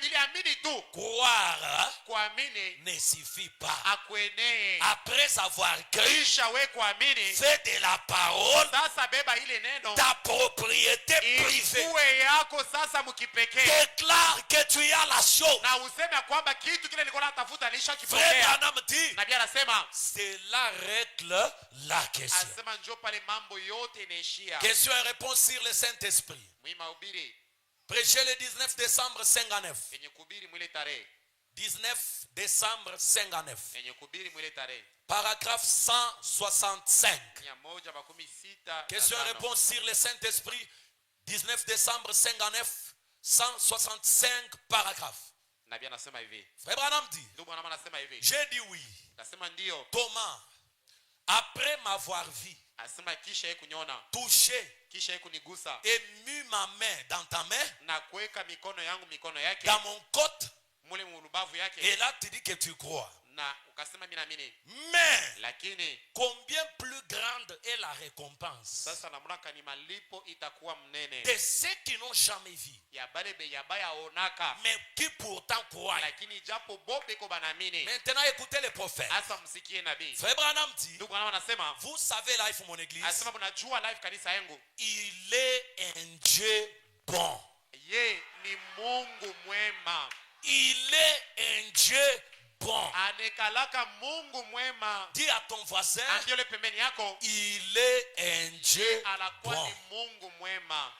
Niliamini tu. Croire Kuamini ne suffit pas. akuenee. Après avoir cru, Kisha we kuamini. fais de la parole Sasa beba ile neno. ta propriété privée. Ikuwe yako sasa mkipekee. Déclare que tu as la chose. Na useme kwamba kitu kile nilikuwa natafuta Frère nishakipokea. Branham dit, Nabii anasema, cela règle la question. asema njoo pale mambo yote inaishia. Question et réponse sur le Saint-Esprit. Mahubiri Prêché le 19 décembre 59. yenye kuhubiri mwile tarehe. 19 décembre 59. Yenye kuhubiri mwile tarehe. Paragraphe 165. 165. Question et réponse sur le Saint-Esprit. 19 décembre 59. 165 paragraphes. Nabii anasema hivi. Frère Branham dit, Ndugu Branham anasema hivi. j'ai dit oui. Nasema ndio. Comment? Après m'avoir vu, Asema kisha yeye kuniona. touché Kisha yeye kunigusa. et mis ma main dans ta main, Na kuweka mikono yangu mikono yake. dans mon côte, Mule mulubavu yake. et là tu dis que tu crois. Na ukasema mimi naamini. Mais Lakini combien plus grande est la récompense sasa namraka ni malipo itakuwa mnene. de ceux qui n'ont jamais vu, Ya bale be ya baya onaka. mais qui pourtant croient. Lakini japo bobe ko banaamini. Maintenant écoutez les prophètes. Asa msikie nabii. Frère Branham dit, Ndugu Branham anasema, vous savez life mon église, asema mnajua live kanisa yangu. il est un Dieu bon. Ye ni Mungu mwema. Il est un Dieu bon. Anekalaka Mungu mwema. Dis à ton voisin, Ndio le pembeni yako. il est un Dieu Anakuwa bon. ni Mungu mwema.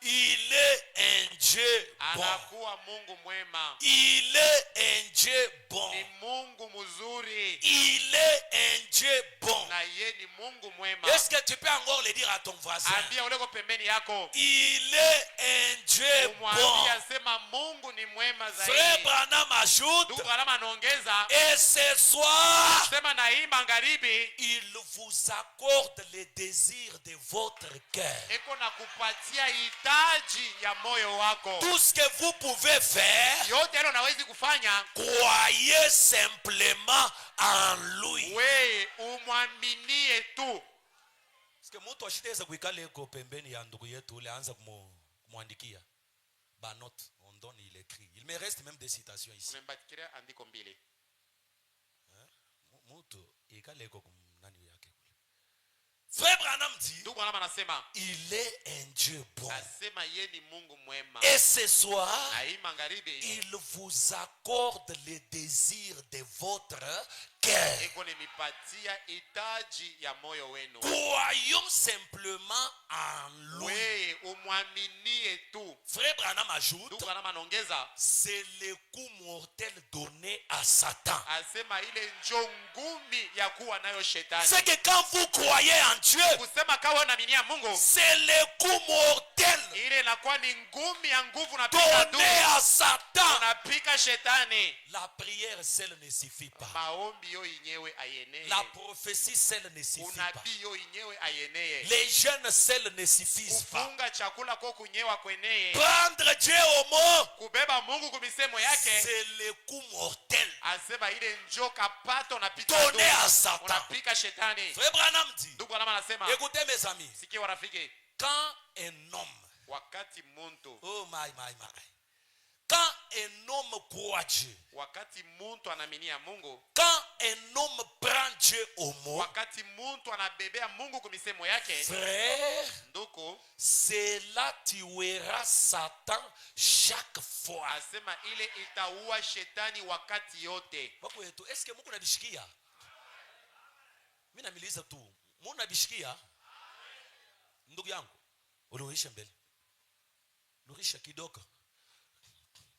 Il est un Dieu bon. Anakuwa Mungu mwema. Il est un Dieu bon. Ni Mungu mzuri. Il est un Dieu bon. Na ye ni Mungu mwema. Est-ce que tu peux encore le dire à ton voisin? Ambia ule ko pembeni yako. Il est un Dieu bon. Umwambie asema Mungu ni mwema Frère zaidi. Branham ajoute, Ndugu Branham anaongeza, et ce soir, sema na hii magharibi il vous accorde les désirs de votre cœur. eko na kupatia hitaji ya moyo wako. Tout ce que vous pouvez faire, Yote yale unawezi kufanya, croyez simplement en lui. we umwaminie tu. Parce que mtu ashitaweza kuikala eko pembeni ya ndugu yetu ule anza kumwandikia ba note on donne il écrit. Il me reste même des citations ici. Umembatikiria andiko mbili. Mtu ikala eko nani yake kule. Frère Branham dit, Ndugu Branham anasema, il est un Dieu bon. asema ye ni Mungu mwema. Et ce soir, Na hii magharibi il vous accorde les désirs de votre cœur. eko nimepatia hitaji ya moyo wenu. Croyons simplement en lui. We umwaminie tu. Frère Branham ajoute, Ndugu Branham anaongeza, c'est le coup mortel donné à Satan. asema ile njo ngumi ya kuwa nayo shetani. C'est que quand vous croyez en Dieu, Kusema kama kawa unaminia Mungu, c'est le coup mortel ile inakuwa ni ngumi ya nguvu unapiga donné à Satan. unapiga shetani. La prière seule ne suffit pas. Maombi yo yenyewe ayeneye. La prophétie seule ne suffit pas. Unabii yo yenyewe ayeneye. Les jeûnes seuls ne suffisent pas. Kufunga chakula kwa kunyewa kweneye. Prendre Dieu au mot, Kubeba Mungu kumisemo yake. c'est le coup mortel Asema ile njoka pato unapiga donné à Satan. unapiga shetani. Frère Branham dit, Ndugu alama anasema, écoutez mes amis, sikia warafiki, quand un homme, wakati muntu oh my, quand un homme croit Dieu, wakati muntu anaminia Mungu, quand un homme prend Dieu au mot, wakati muntu anabebea Mungu kumisemo yake, frère, ndugu cela tuera Satan chaque fois. asema ile itaua shetani wakati yote. Wako wetu, eske Mungu anadishikia? Mimi namiliza tu. Mungu anadishikia? Ndugu yangu, uliisha mbele. Nurisha kidogo.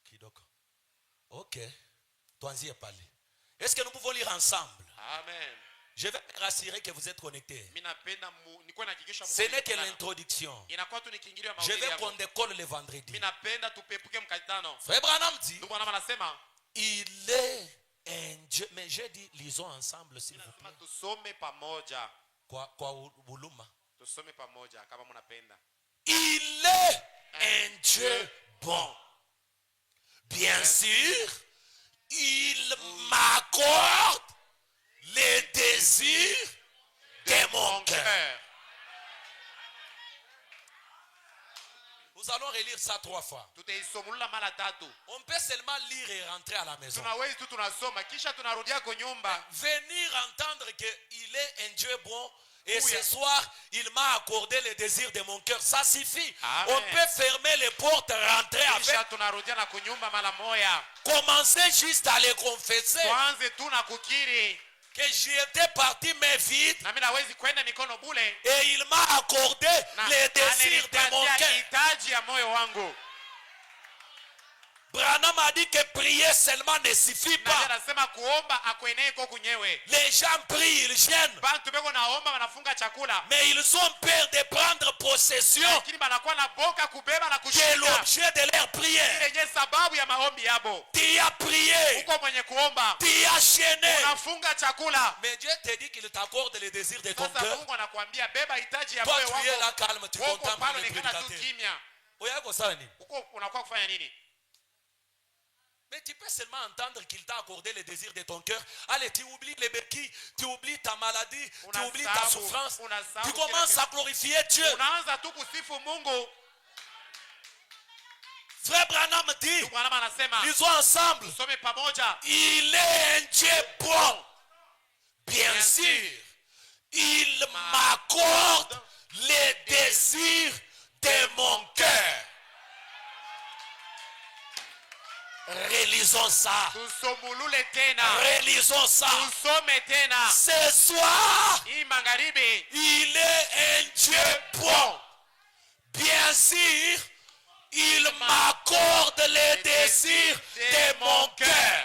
Kidogo. OK. Tuanzie pale. Est-ce que nous pouvons lire ensemble? Amen. Je vais me rassurer que vous êtes connectés. Mimi napenda nikuwa nahakikisha Ce n'est que l'introduction. inakuwa tu ni kiingilio ya Je mahubiri veux yangu. qu'on décolle le vendredi. Mimi napenda tupepuke mkatano. Frère Branham dit, Ndugu anasema, il est un Dieu. Mais j'ai dit, lisons ensemble s'il vous plaît. tusome pamoja. Kwa buluma. Tusome pamoja kama mnapenda. Il est un Dieu bon. Bien sûr, il m'accorde les désirs de mon cœur. Nous allons relire ça 3 fois. Tutaisomulula mara tatu. On peut seulement lire et rentrer à la maison. Tunawezi tu tunasoma kisha tunarudia kwa nyumba. Venir entendre qu'il est un Dieu bon. Et ce soir, il m'a accordé le désir de mon cœur. Ça suffit. Amen. On peut fermer les portes, rentrer avec. Kisha tunarudia na kunyumba mara moja. Commencer juste à les confesser. Tuanze tu na kukiri. Que j'étais parti mais vide. Na mimi nawezi kwenda mikono bule. Et il m'a accordé les désirs de mon cœur. Hitaji ya moyo wangu. Branham a dit que prier seulement ne suffit Na pas. anasema kuomba akwenee kwa kunyewe. Les gens prient, ils gênent. Bantu beko naomba wanafunga chakula. Mais ils ont peur de prendre possession Lakini banakuwa na boka kubeba na de kushika. l'objet de leur prière. Ile yenye sababu ya maombi yabo. Tu as prié. Uko mwenye kuomba. Tu as gêné. Unafunga chakula. Mais Dieu te dit qu'il t'accorde les désirs de ton Sasa cœur. Mungu anakuambia beba hitaji ya Toi, moyo tu es là wako. calme, tu Woko contemples pale le nikana tu prédicateur. kimya. Oyako sana nini? Uko unakuwa kufanya nini? Mais tu peux seulement entendre qu'il t'a accordé les désirs de ton cœur. Allez, tu oublies les béquilles, tu oublies ta maladie, tu oublies ta souffrance. Tu commences à glorifier Dieu. Unaanza tu kusifu Mungu. Frère Branham dit, Ndugu anasema, lisons ensemble. tusome pamoja. Il est un Dieu bon. Bien sûr, il m'accorde les désirs de mon cœur. Relisons ça. Tusomulule tena. Relisons ça. Tusome tena. Ce soir, Hii magharibi, il est un Dieu bon. Bien sûr, il m'accorde les désirs de mon cœur.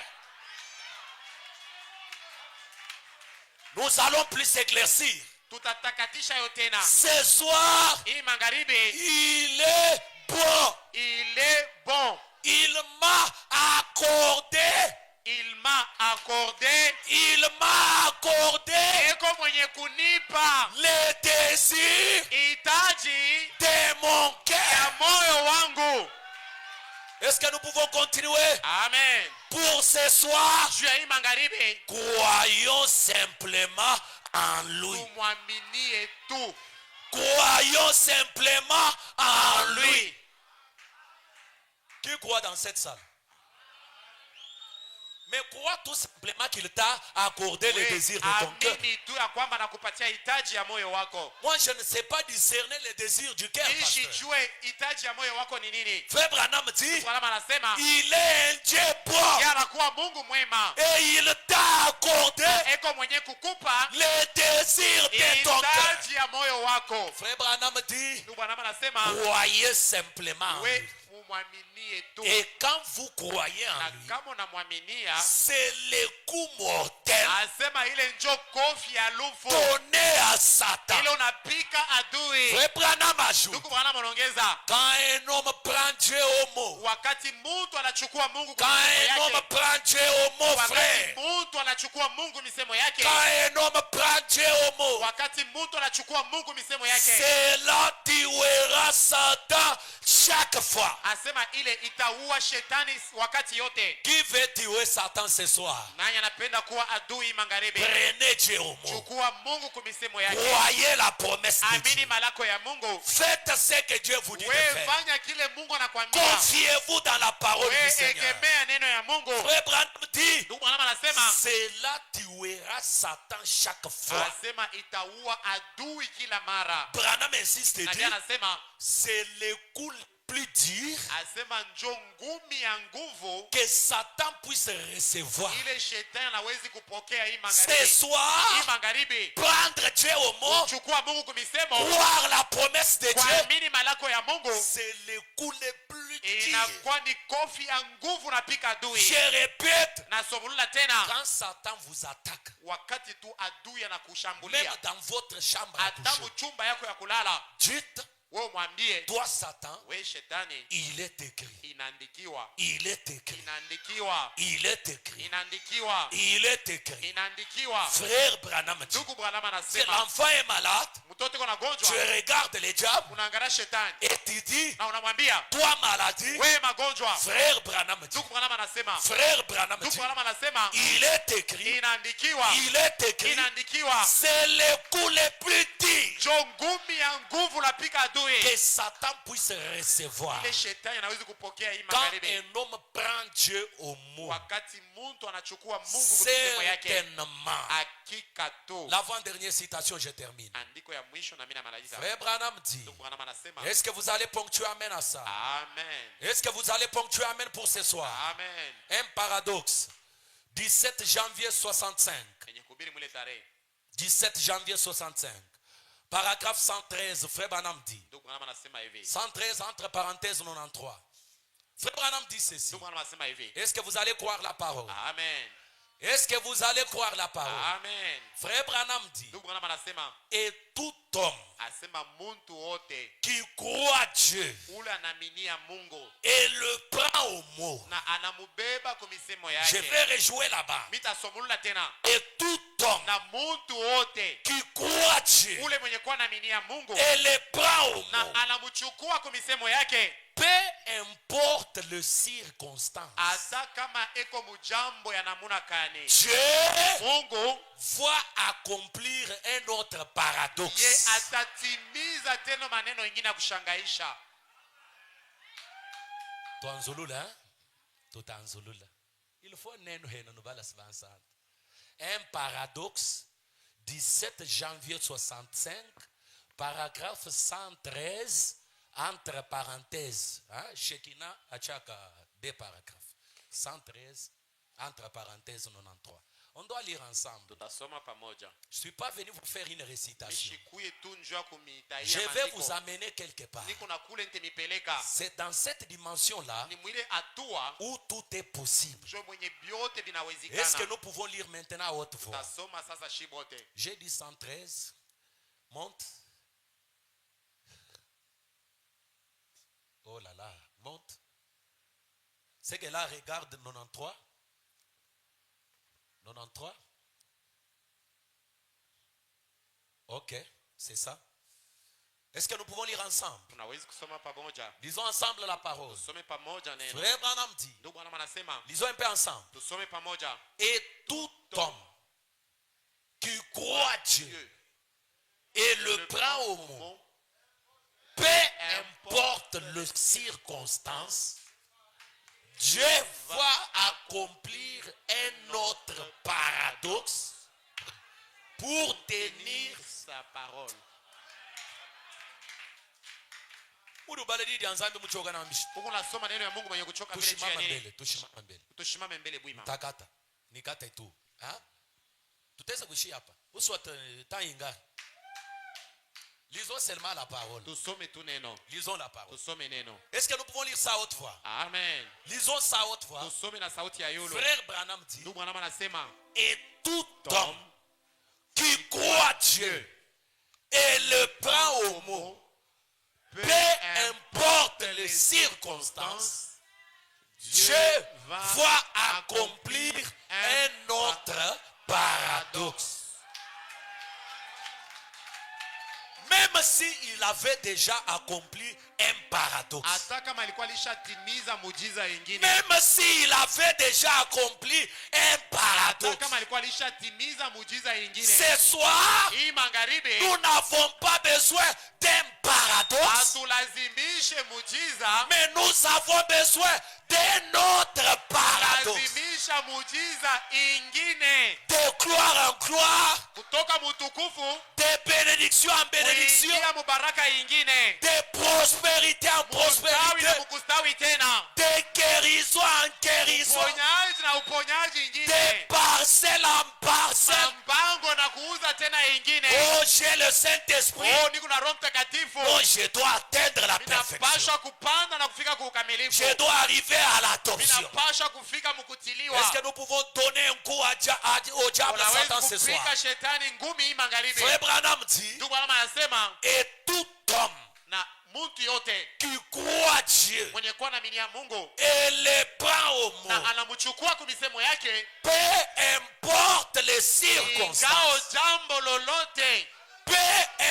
Nous allons plus éclaircir. tutatakatisha yo tena. Ce soir, Hii magharibi, il est bon. il est bon. Il m'a accordé. Il m'a accordé. Il m'a accordé Eko mwenye kunipa les désirs hitaji de mon ya cœur. moyo wangu. Est-ce que nous pouvons continuer? Amen. Pour ce soir, Juu ya hii magharibi, croyons simplement en lui. tumwaminie tu. Croyons simplement en lui. Lui. Qui croit dans cette salle? Mais crois tout simplement qu'il t'a accordé les désirs de ton cœur. Amini tu ya kwamba nakupatia hitaji ya moyo wako. Moi, je ne sais pas discerner les désirs du cœur. Ishi Pasteur. jue hitaji ya moyo wako ni nini. Frère Branham dit, Bwana anasema il est un Dieu bon. yeye anakuwa Mungu mwema. Et il t'a accordé Eko mwenye kukupa les désirs de ton cœur. hitaji ya moyo wako. Frère Branham dit, Bwana anasema croyez simplement en we lui. umwaminie tu. Et quand vous croyez en Na lui, kama unamwaminia, c'est le coup mortel asema ile njo kofi ya lufu donné à Satan. ile unapika adui. Frère Branham ajoute, Ndugu Branham anaongeza, quand un homme prend Dieu au mot, wakati mtu anachukua Mungu kwa quand misemo un homme yake, prend Dieu au mot, wakati frère, mtu anachukua Mungu misemo yake, quand un homme prend Dieu au mot, wakati mtu anachukua Mungu misemo yake, c'est là tuera Satan chaque fois. asema ile itaua shetani wakati yote. Qui veut tuer Satan ce soir? Nani anapenda kuwa adui magharibi? Prenez Dieu au mot. Chukua Mungu kwa misemo yake, Croyez la promesse de amini Dieu. malako ya Mungu, Faites ce que Dieu vous dit de wewe faire. fanya kile Mungu anakuambia, Confiez-vous dans la parole du wewe Seigneur. egemea neno ya Mungu. Frère Branham dit, Ndugu Branham anasema, cela tuera Satan chaque fois. asema itaua adui kila mara. Branham insiste et Na dit, pia anasema, c'est le coup plus dur asema njo ngumi ya nguvu que Satan puisse recevoir. ile shetani anawezi kupokea hii Ce magharibi. Hii soir, magharibi prendre Dieu au mot, chukua Mungu kumisemo, croire la promesse de Dieu, kuamini malako ya Mungu, c'est le coup le plus dur. inakuwa ni kofi ya nguvu napika adui. Je répète, Na somulula tena, quand Satan vous attaque, wakati tu adui même anakushambulia dans votre chambre à hata coucher, mchumba yako ya kulala, dites, wewe mwambie, toi Satan, we shetani, il est écrit, inaandikiwa, il est écrit, inaandikiwa, il est écrit, inaandikiwa, il est écrit. inaandikiwa. Frère Branham dit, Ndugu Branham si anasema, l'enfant est malade, mtoto iko na tu gonjwa, regardes le diable unaangalia shetani et tu dis, na unamwambia, toi maladie, wewe magonjwa. frère Branham dit, Ndugu Branham anasema, frère Branham ndugu dit, Branham anasema, il est écrit, inaandikiwa, il est écrit, inaandikiwa, c'est le coup le plus dur jo ngumi ya nguvu napika adui que Satan puisse recevoir. ile shetani anawezi kupokea hii Quand magharibi. un homme prend Dieu au mot, Wakati mtu anachukua Mungu kwa misemo yake, certainement. hakika tu. L'avant-dernière citation, je termine. Andiko ya mwisho na mimi namaliza. Frère Branham dit, Ndugu Branham anasema, est-ce que vous allez ponctuer amen à ça? amen, Est-ce que vous allez ponctuer amen pour ce soir? amen. Un paradoxe. 17 janvier 65. Kwenye kuhubiri mwile tarehe 17 janvier 65. Paragraphe 113. Frère Branham dit. ndugu Branham anasema hivi, 113 entre parenthèses 93. Frère Branham dit ceci. ndugu Branham anasema hivi, Est-ce que vous allez croire la parole? amen, Est-ce que vous allez croire la parole? amen. Frère Branham dit. Ndugu Branham anasema, Et tout homme asema muntu wote qui croit Dieu ule anaminia Mungu et le prend au mot. na anamubeba kwa misemo Je yake. vais rejouer là-bas. Mitasomulula tena, Et tout homme na muntu wote qui croit Dieu ule mwenye kuwa anaminia Mungu et le prend au na mot. anamchukua kwa misemo yake, Peu importe le circonstance, hata kama eko mujambo ya namuna kani, Dieu Mungu va accomplir un autre ye paradoxe. atatimiza tena maneno ingine ya kushangaisha. Tuanzulula, hein? Tutanzulula. Il faut neno heno nubala sivansana. Un paradoxe, 17 janvier 65, paragraphe 113, entre parenthèses. Hein? Shekina achaka des paragraphes. 113, entre parenthèses 93. On doit lire ensemble. Tutasoma pamoja. Je ne suis pas venu vous faire une récitation. Mishikuye tu njua kumitaia Je vais maandiko. vous amener quelque part. Niko na kule nitemipeleka. C'est dans cette dimension-là Ni mwile hatua où tout est possible. jo mwenye biote Est-ce que vinawezekana. nous pouvons lire maintenant à haute voix? Tutasoma sasa shibote. J'ai dit 113. Monte. Oh là là, monte. C'est que là, regarde 93. 93. Ok, c'est ça. Est-ce que nous pouvons lire ensemble? Tunaweza kusoma pamoja. Lisons ensemble la parole. Tusome pamoja neno. Frère Branham dit. Ndugu Branham anasema, Lisons un peu ensemble. tusome pamoja. Et tout homme qui croit Dieu et le prend au mot, peu importe les circonstances, Dieu va accomplir un autre paradoxe pour tenir sa parole. Huku nasoma neno ya Mungu mwenye kuchoka vile juu ya nini? tushimama mbele Tushimame mbele bwima. takata nikate tu ha tutaweza kuishia hapa uswat tainga Lisons seulement la parole. tusome tu neno, Lisons la parole. tusome neno. Est-ce que nous pouvons lire ça à haute voix? Amen. Lisons ça à haute voix. Tusome na sauti ya yulu. Frère Branham dit, Ndugu Branham anasema, et tout homme qui croit Dieu et le prend au mot, peu importe les circonstances, Dieu va accomplir un autre paradoxe. Même s'il avait déjà accompli un paradoxe. hata kama alikuwa alishatimiza muujiza ingine, Même s'il avait déjà accompli un hata paradoxe. kama alikuwa alishatimiza muujiza ingine, Ce soir, hii magharibi nous n'avons pas besoin d'un paradoxe, hatulazimishe muujiza, mais nous avons besoin d'un autre paradoxe. lazimisha muujiza ingine, De gloire en gloire, kutoka mutukufu de bénédiction en bénédiction, kuingia mubaraka ingine, de prospérité en mustawi prospérité, na mukustawi tena, de guérison en guérison, uponyaji na uponyaji de ingine, parcelle en parcelle. mpango na kuuza tena ingine. Oh, j'ai le Saint-Esprit. Oh, niko na Roho Mtakatifu, Oh, je dois atteindre la perfection. ninapasha kupanda na kufika kwa ukamilifu, Je dois arriver à l'adoption. ninapasha kufika mkutiliwa. Est-ce que nous pouvons donner un coup au diable à Satan ce Unaweza soir? kupika shetani ngumi hii magharibi. Frère Branham dit, Ndugu Branham anasema, et tout homme na mtu yote qui croit Dieu mwenye kuwa naaminia Mungu et le prend au mot, na anamchukua kwa misemo yake, peu importe les ingao circonstances, jambo lolote, peu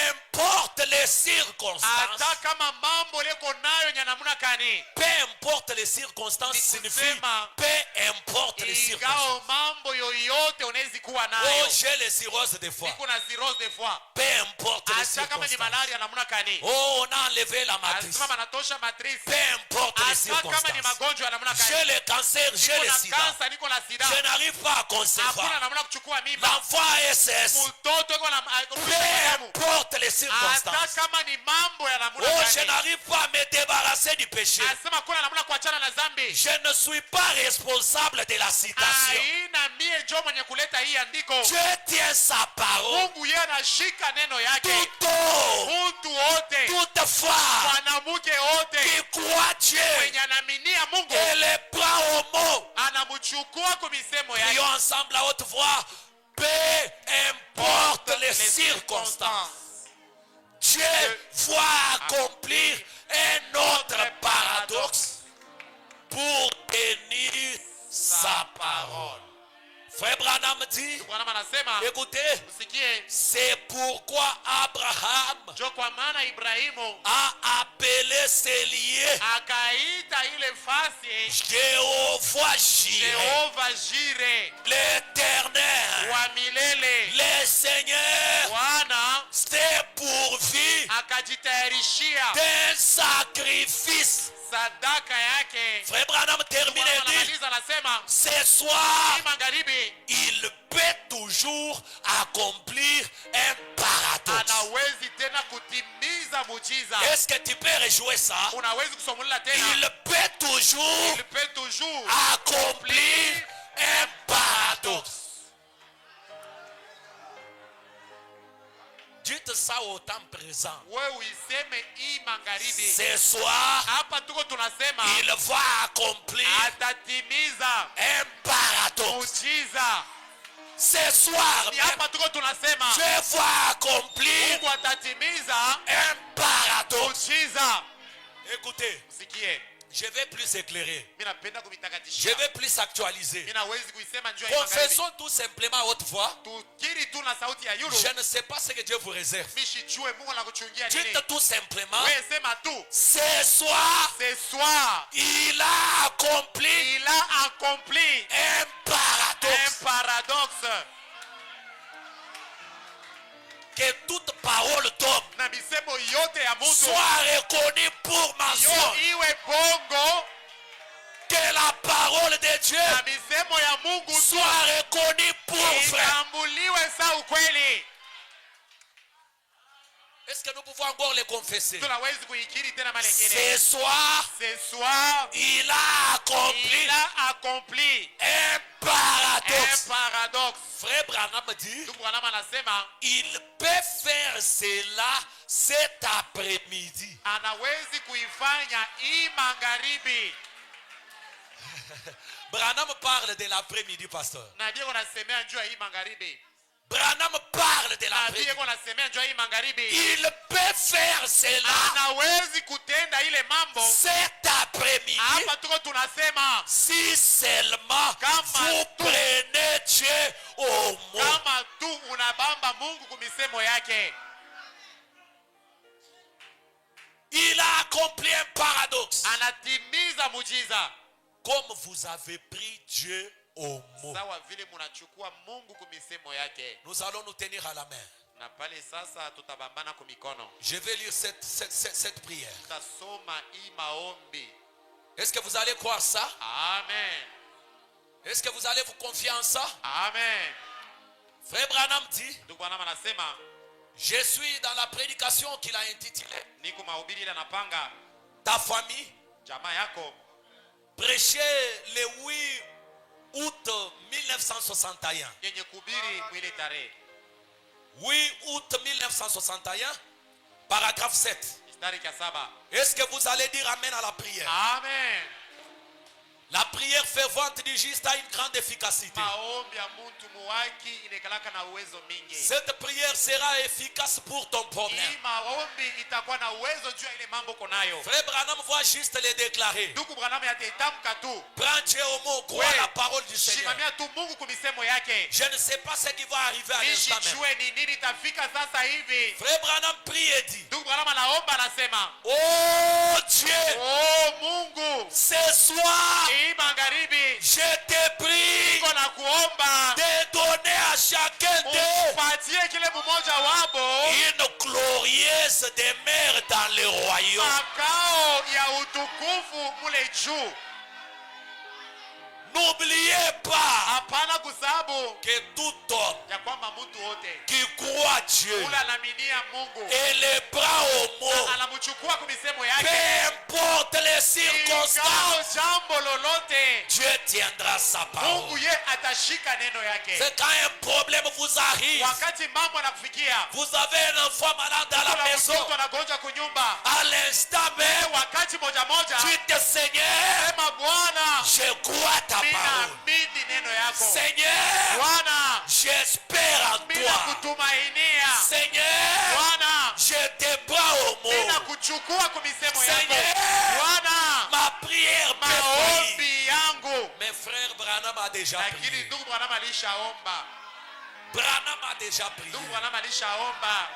importe les circonstances, hata kama mambo leko nayo ya namna gani, peu importe les circonstances Ni signifie kusema, peu importe les circonstances. ingao mambo yoyote unawezi kuwa Oh, nayo. j'ai les cirrhoses des fois. Niko na cirrhose des fois, Peu importe les hata kama ni circonstances. malaria namna gani, Oh, on a enlevé la matrice. asema manatosha matrice, Peu importe les hata kama ni circonstances. magonjwa ya namna J'ai gani, le cancer, j'ai niko le na sida. kansa, niko na sida, Je n'arrive pas à hakuna concevoir. namna kuchukua mimba, L'enfant SS. mtoto iko na Peu importe les hata circonstances. kama ni mambo ya namna Oh, je gani, n'arrive pas à me débarrasser du péché. asema kuna namna kuachana na dhambi. Je ne suis pas responsable de la citation. Haina mie njo mwenye kuleta hii andiko. Dieu tient sa parole. Mungu yeye anashika neno yake. Tout homme, Mtu wote, toute femme mwanamke wote qui croit Dieu mwenye anaaminia Mungu et le prend au mot. anamchukua kwa misemo yake. Prions ensemble à haute voix. Peu importe les circonstances, Dieu va accomplir un autre paradoxe pour tenir sa parole. Frère Branham dit, Bwana anasema, écoutez, usikie, c'est pourquoi Abraham njo kwa maana Ibrahimu a appelé ses lieux akaita ile fasi Jéhovah Jireh, Jehova Jire, l'Éternel, wa milele. le Seigneur Bwana s'est pourvu akajitayarishia d'un sacrifice. sadaka yake. Frère Branham termine Bwana et dit, anamaliza anasema, ce soir, hii magharibi il peut toujours accomplir un paradoxe. anawezi tena kutimiza muujiza. Est-ce que tu peux rejouer ça? Unawezi kusomulia tena, Il peut toujours il peut toujours accomplir un paradoxe. Dites ça au temps présent. wewe uiseme hii magharibi. Ce soir, Hapa tuko tunasema il va accomplir atatimiza un paradoxe. muujiza. Ce soir, Ni même, hapa tuko tunasema Dieu va accomplir Mungu atatimiza un paradoxe. muujiza. Écoutez, Sikie, je vais plus éclairer. mimi napenda Je kumitakatishia. vais plus actualiser. Mimi nawezi kuisema njoo hii magharibi. Confessons tout simplement à haute voix. Tukiri tu na sauti ya yulu. Je ne sais pas ce que Dieu vous réserve. Mishijue Mungu anakuchungia nini. Dites tout simplement, Wewe sema tu, ce soir, ce soir il a accompli il a accompli un un paradoxe. paradoxe. Que toute parole d'homme Na misemo yote ya mtu soit reconnue pour mensonge. yo iwe bongo, Que la parole de Dieu na misemo ya Mungu soit reconnue pour vrai. itambuliwe sa ukweli. Est-ce que nous pouvons encore le confesser? Tunawezi kuikiri tena mara Ce nyingine. soir, Ce soir il a accompli il a accompli un un paradoxe. paradoxe. Frère Branham dit, Ndugu Branham anasema il peut faire cela cet après-midi. anawezi kuifanya hii magharibi. Branham parle de l'après-midi, pasteur. Nabii anasemea njoo hii magharibi. Branham parle de Nabii l'après-midi. anasemea njoo hii magharibi. Il peut faire cela Anawezi kutenda ile mambo. cet après-midi Hapa tuko tunasema si seulement vous prenez Dieu au mot. kama tu unabamba Mungu kumisemo yake. Il a accompli un paradoxe. Anatimiza mujiza. Comme vous avez pris Dieu au mot. Sawa vile munachukua Mungu kumisemo yake. Nous allons nous tenir à la main. Na pale sasa tutabambana kumikono. Je vais lire cette prière. Tutasoma hii maombi. Est-ce que vous allez croire ça? Amen. Est-ce que vous allez vous confier en ça? Amen. Frère Branham dit, Ndugu Branham anasema je suis dans la prédication qu'il a intitulée niko mahubiri ile napanga ta famille. jamaa yako. Prêcher le 8 août 1961. Yenye kubiri mwile tarehe. 8 août 1961, paragraphe 7. Mstari ya 7. Est-ce que vous allez dire amen à la prière? Amen. La prière fervente du juste a une grande efficacité. Maombi ya mtu muwaki inekalaka na uwezo mingi. Cette prière sera efficace pour ton Hii problème. maombi itakuwa na uwezo juu ya ile mambo konayo. Frère Branham va juste le déclarer. Ndugu Branham yatetamka tu. Prends Dieu au mot, crois la parole du Seigneur. Shimamia tu Mungu kumisemo yake. Je ne sais pas ce qui va arriver à l'instant même. Nishijue ni nini itafika sasa hivi. Frère Branham prie et dit, Ndugu Branham anaomba anasema, oh Dieu, oh Mungu, ce soir, hii magharibi je te prie niko na kuomba de donner à chacun d'eux upatie kile mmoja wabo une glorieuse demeure dans le royaume. makao ya utukufu mule juu. N'oubliez pas Hapana kusabu que tout homme ya kwamba mtu wote qui croit Dieu ule anaminia Mungu et les bras au mot, anamchukua kumisemo peu yake. importe les circonstances, Ingawa jambo lolote Dieu tiendra sa Mungu parole. ye atashika neno yake. C'est quand un problème vous arrive, Wakati mambo yanakufikia, vous avez un enfant malade à la kuna maison, mtoto anagonjwa kunyumba, à l'instant même, wakati moja moja tu te Seigneur, sema Bwana, je crois ta parole. ninaamini neno yako. Seigneur, Bwana, j'espère en bila toi. kutumainia. Seigneur, Bwana, je te bats au bila mot. kuchukua kumisemo yako. Seigneur, Bwana, ma prière peut faillir. maombi yangu. Mais frère Branham a déjà Lakini prié. ndugu Branham alishaomba. Branham a déjà prié. Ndugu Branham alishaomba.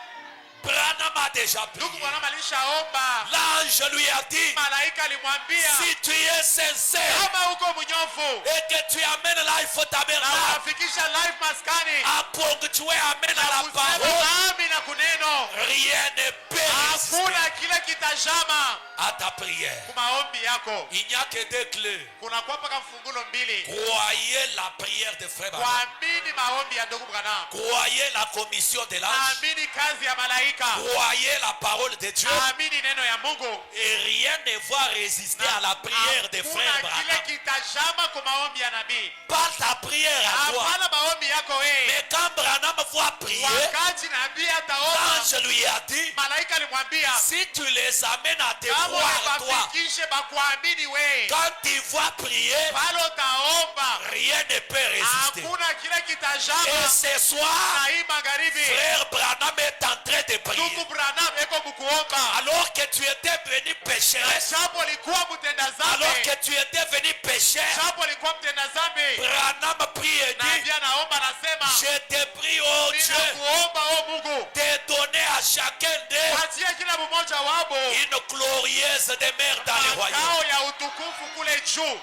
Branham a déjà Ndugu prié. Branham alishaomba. L'ange lui a dit, Malaika alimwambia, si tu es sincère kama uko mnyofu et que tu amènes life au na tabernacle unafikisha life maskani à ponctuer, amène à la kusema parole, nami na kuneno, rien ne peut résister hakuna kile kitajama à ta prière. kumaombi yako. Il n'y a que deux clés. Kuna kwa mpaka mfungulo mbili. Croyez la prière de frère Branham. Kuamini maombi ya ndugu Branham. Croyez la commission de l'ange. Amini kazi ya malaika. Croyez la parole de Dieu. Amini neno ya Mungu. Et rien ne va résister à la prière de frère Hakuna kile Branham. kitajama kwa maombi ya nabii. Pas ta prière à toi. Hapana maombi yako wewe. Mais quand Branham va prier, Wakati nabii ataomba, l'ange lui a dit, malaika alimwambia, si tu les amènes à te kama croire toi, unabafikishe bakuamini wewe, quand tu vas prier, pale utaomba, rien ne peut résister. hakuna kile Et kitajama. ce soir, Na hii magharibi, frère Branham est en train de prier. ndugu Branham eko mkuomba. Alors que tu étais venu pécheresse, Japo likuwa mtenda alors dhambi, que tu étais venu pécher, japo likuwa mtenda dhambi, Branham prie et dit, nabii anaomba anasema, je te prie, oh Dieu, ninakuomba o Mungu, de donner à chacun d'eux patia kila mmoja wabo une glorieuse demeure dans le royaume. makao ya utukufu kule juu.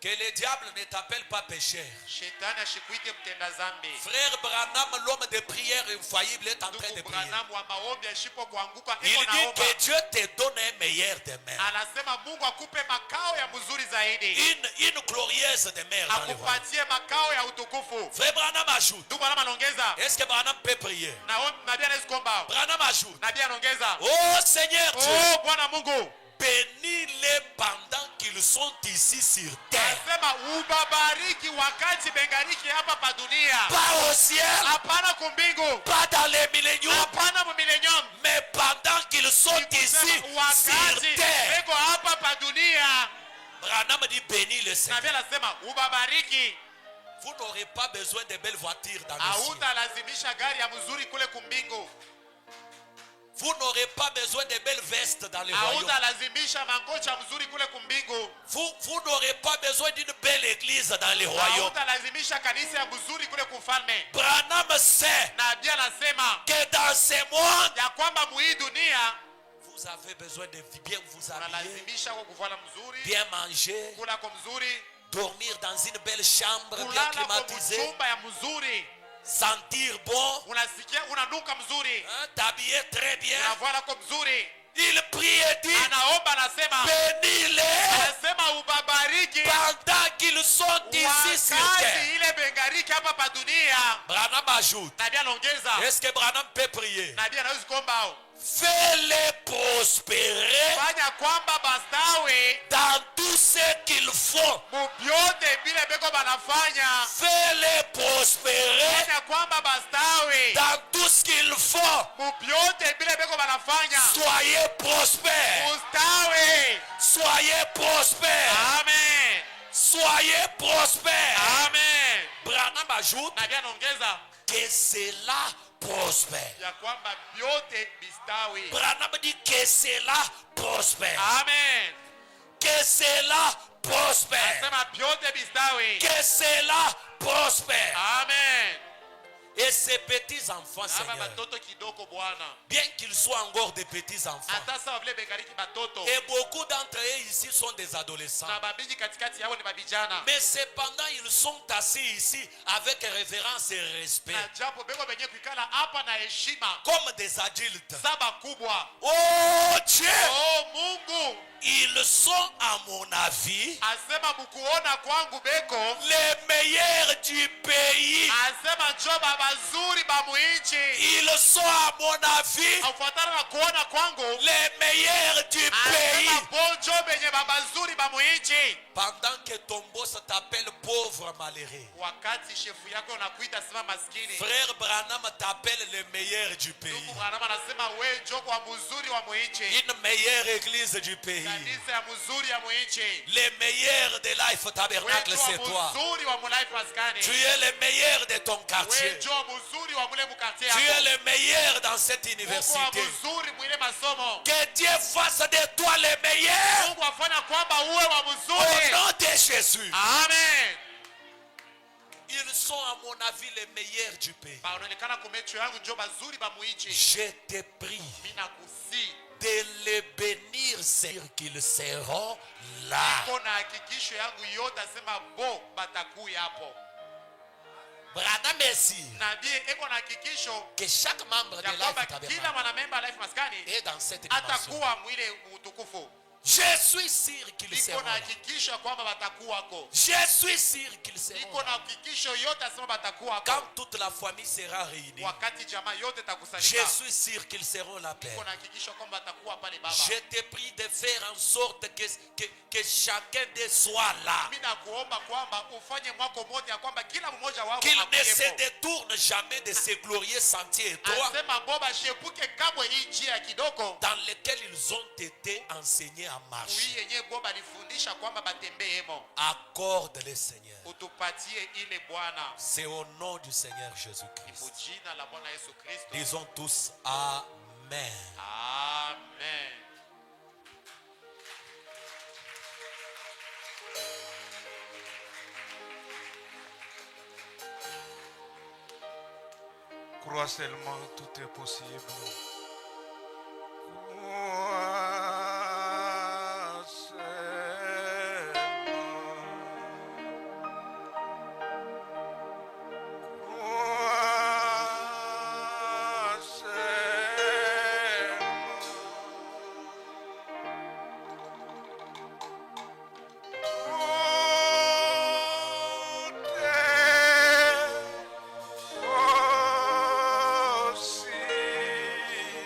Que le diable ne t'appelle pas pécheur. Shetani ashikuite mtenda dhambi. Frère Branham, l'homme de prière infaillible, est en train de Ndugu prier. Branham wa maombi ashipo kuanguka Il iko dit naomba. que Dieu te donne un meilleur demeure. Anasema Mungu akupe makao ya mzuri zaidi. Une glorieuse demeure dans le royaume. Akupatie makao ya utukufu. Frère Branham ajoute, Ndugu Branham anaongeza. est-ce que Branham peut prier? Nabii anaweza kuomba. Branham ajoute, Nabii anaongeza. oh Seigneur Dieu, Oh Bwana Mungu, bénis-les pendant qu'ils sont ici sur terre. Anasema ubabariki wakati bengariki hapa pa dunia. Pas au ciel, Hapana kumbingu. pas dans les milléniums, Hapana mu millennium. mais pendant qu'ils sont ici sur Wakati terre. beko hapa pa dunia. Branham dit bénis le Seigneur. Nabii anasema ubabariki. Vous n'aurez pas besoin de belles voitures dans le ciel. Hautalazimisha gari ya mzuri kule kumbingu. Vous n'aurez pas besoin de belles vestes dans le royaume. Hautalazimisha mangocha mzuri kule kumbingu. Vous n'aurez pas besoin d'une belle église dans le royaume. Hautalazimisha kanisa ya mzuri kule kufalme. Branham sait Nabii anasema que dans ce monde, ya kwamba muhii dunia vous avez besoin de bien vous habiller, unalazimisha kwa kuvala mzuri, bien manger, kula kwa mzuri, dormir dans une belle chambre bien kulala kwa climatisée, mchumba ya mzuri, sentir bon, unasikia unanuka mzuri, hein, t'habiller très bien. unavala kwa mzuri. Il prie et dit, Anaomba anasema, bénis-les anasema ubabariki pendant qu'ils sont ici sur terre. wakati ile bengariki hapa pa dunia. Branham ajoute, Nabii anaongeza, est-ce que Branham peut prier? nabii anaweza kuomba au Fais-les prospérer fanya kwamba bastawe dans tout ce qu'ils font. mubyote bile beko banafanya, Fais-les prospérer fanya kwamba bastawe dans tout ce qu'ils font. mubyote bile beko banafanya, Soyez prospères. ustawe. Soyez prospères. Amen. Soyez prospères. Amen. Branham ajoute Nabii anaongeza que cela prospère. ya kwamba vyote bistawi. Branham dit que cela prospère. Amen. Que cela prospère. Sema vyote bistawi. Que cela prospère. Amen. Et ces petits enfants, Hapa Seigneur, batoto kidoko Bwana. bien qu'ils soient encore des petits enfants, Hata sawa vile bengariki batoto. et beaucoup d'entre eux ici sont des adolescents, Na babiji katikati yao ni mabijana. mais cependant ils sont assis ici avec révérence et respect, Na japo beko benye kuikala hapa na heshima. comme des adultes. Saba kubwa. Oh Dieu, Oh Mungu. ils sont à mon avis Asema mukuona kwangu beko. les meilleurs du pays. Asema njoba bazuri ba muinchi. Ils sont à mon avis Afuatana na kuona kwangu. les meilleurs du pays. Asema bonjo benye babazuri ba muinchi. Pendant que ton boss t'appelle pauvre malheureux, Wakati shefu yako unakuita sema maskini. frère Branham t'appelle le meilleur du pays. Ndugu Branham anasema we njoko wa mzuri wa muinchi. Une meilleure église du pays. Kanisa ya mzuri ya muinchi. Le meilleur de Life We Tabernacle, c'est njoo toi. mzuri wa mulaifu maskani. Tu es le meilleur de ton We quartier. njoo mzuri wa mule mukartie Tu es yako. le meilleur dans cette Mungu wa université. mzuri mwile masomo. Que Dieu fasse de toi le meilleur Mungu afanya kwamba uwe wa au mzuri. nom de Jésus. Amen. Ils sont à mon avis les meilleurs du pays. Baonekana kumecho yangu njoo bazuri ba muinchi. Je te prie Mina kusi. de les bénir, Seigneur, qu'ils seront là. Iko na hakikisho yangu yote asema bo batakuya hapo. Branham, merci. Nabii iko na hakikisho Que chaque membre de ya kwamba Life kila Tabernacle mwanamemba life maskani est dans cette dimension. atakuwa mwile utukufu. Je suis sûr qu'ils Iko seront na là. hakikisho kwamba batakuwako. Je suis sûr qu'ils seront Iko na là. hakikisho yote asema batakuwako. Quand toute la famille sera réunie, Wakati jamaa yote je takusanyika. suis sûr qu'ils seront là, Père. Iko na hakikisho kwamba batakuwa pale baba. Je te prie de faire en sorte que chacun d'eux soit là. Mimi nakuomba kwamba ufanye mwako moja ya kwamba kila mmoja wao Qu'il ne se akuwepo. détourne jamais de ces glorieux sentiers étroits Asema boba shepuke kamwe hii njia ya kidogo. dans lesquels ils ont été enseignés à marcher. Hii yenyewe boba alifundisha kwamba batembee hemo. Accorde-le, Seigneur. Utupatie ile Bwana. C'est au nom du Seigneur Jésus-Christ. Mujina la Bwana Yesu Kristo. Disons tous Amen. Amen. Crois seulement, tout est possible. Crois seulement. Crois seulement.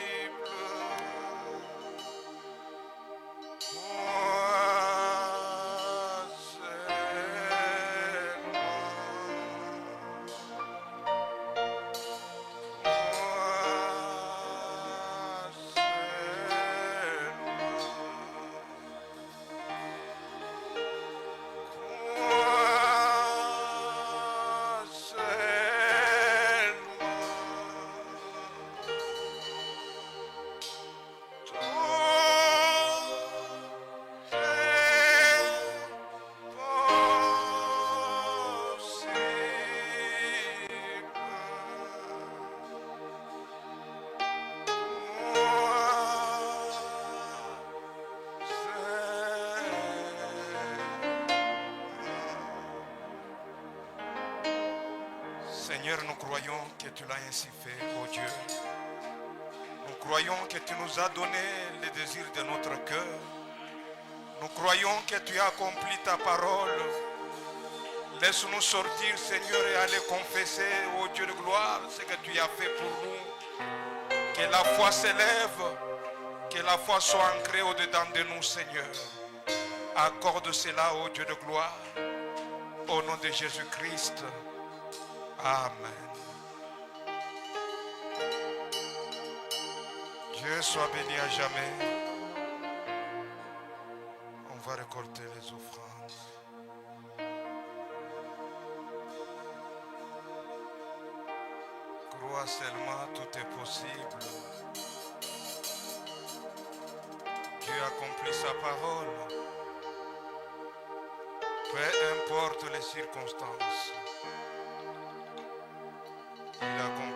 Seigneur, nous croyons que tu l'as ainsi fait, oh Dieu. Nous croyons que tu nous as donné les désirs de notre cœur. Nous croyons que tu as accompli ta parole. Laisse-nous sortir, Seigneur, et aller confesser, ô Dieu de gloire, ce que tu as fait pour nous. Que la foi s'élève, que la foi soit ancrée au-dedans de nous, Seigneur. Accorde cela, ô Dieu de gloire, au nom de Jésus-Christ. Amen. Dieu soit béni à jamais. On va récolter les offrandes. Crois seulement, tout est possible. Dieu accomplit sa parole. Peu importe les circonstances. Il accomplit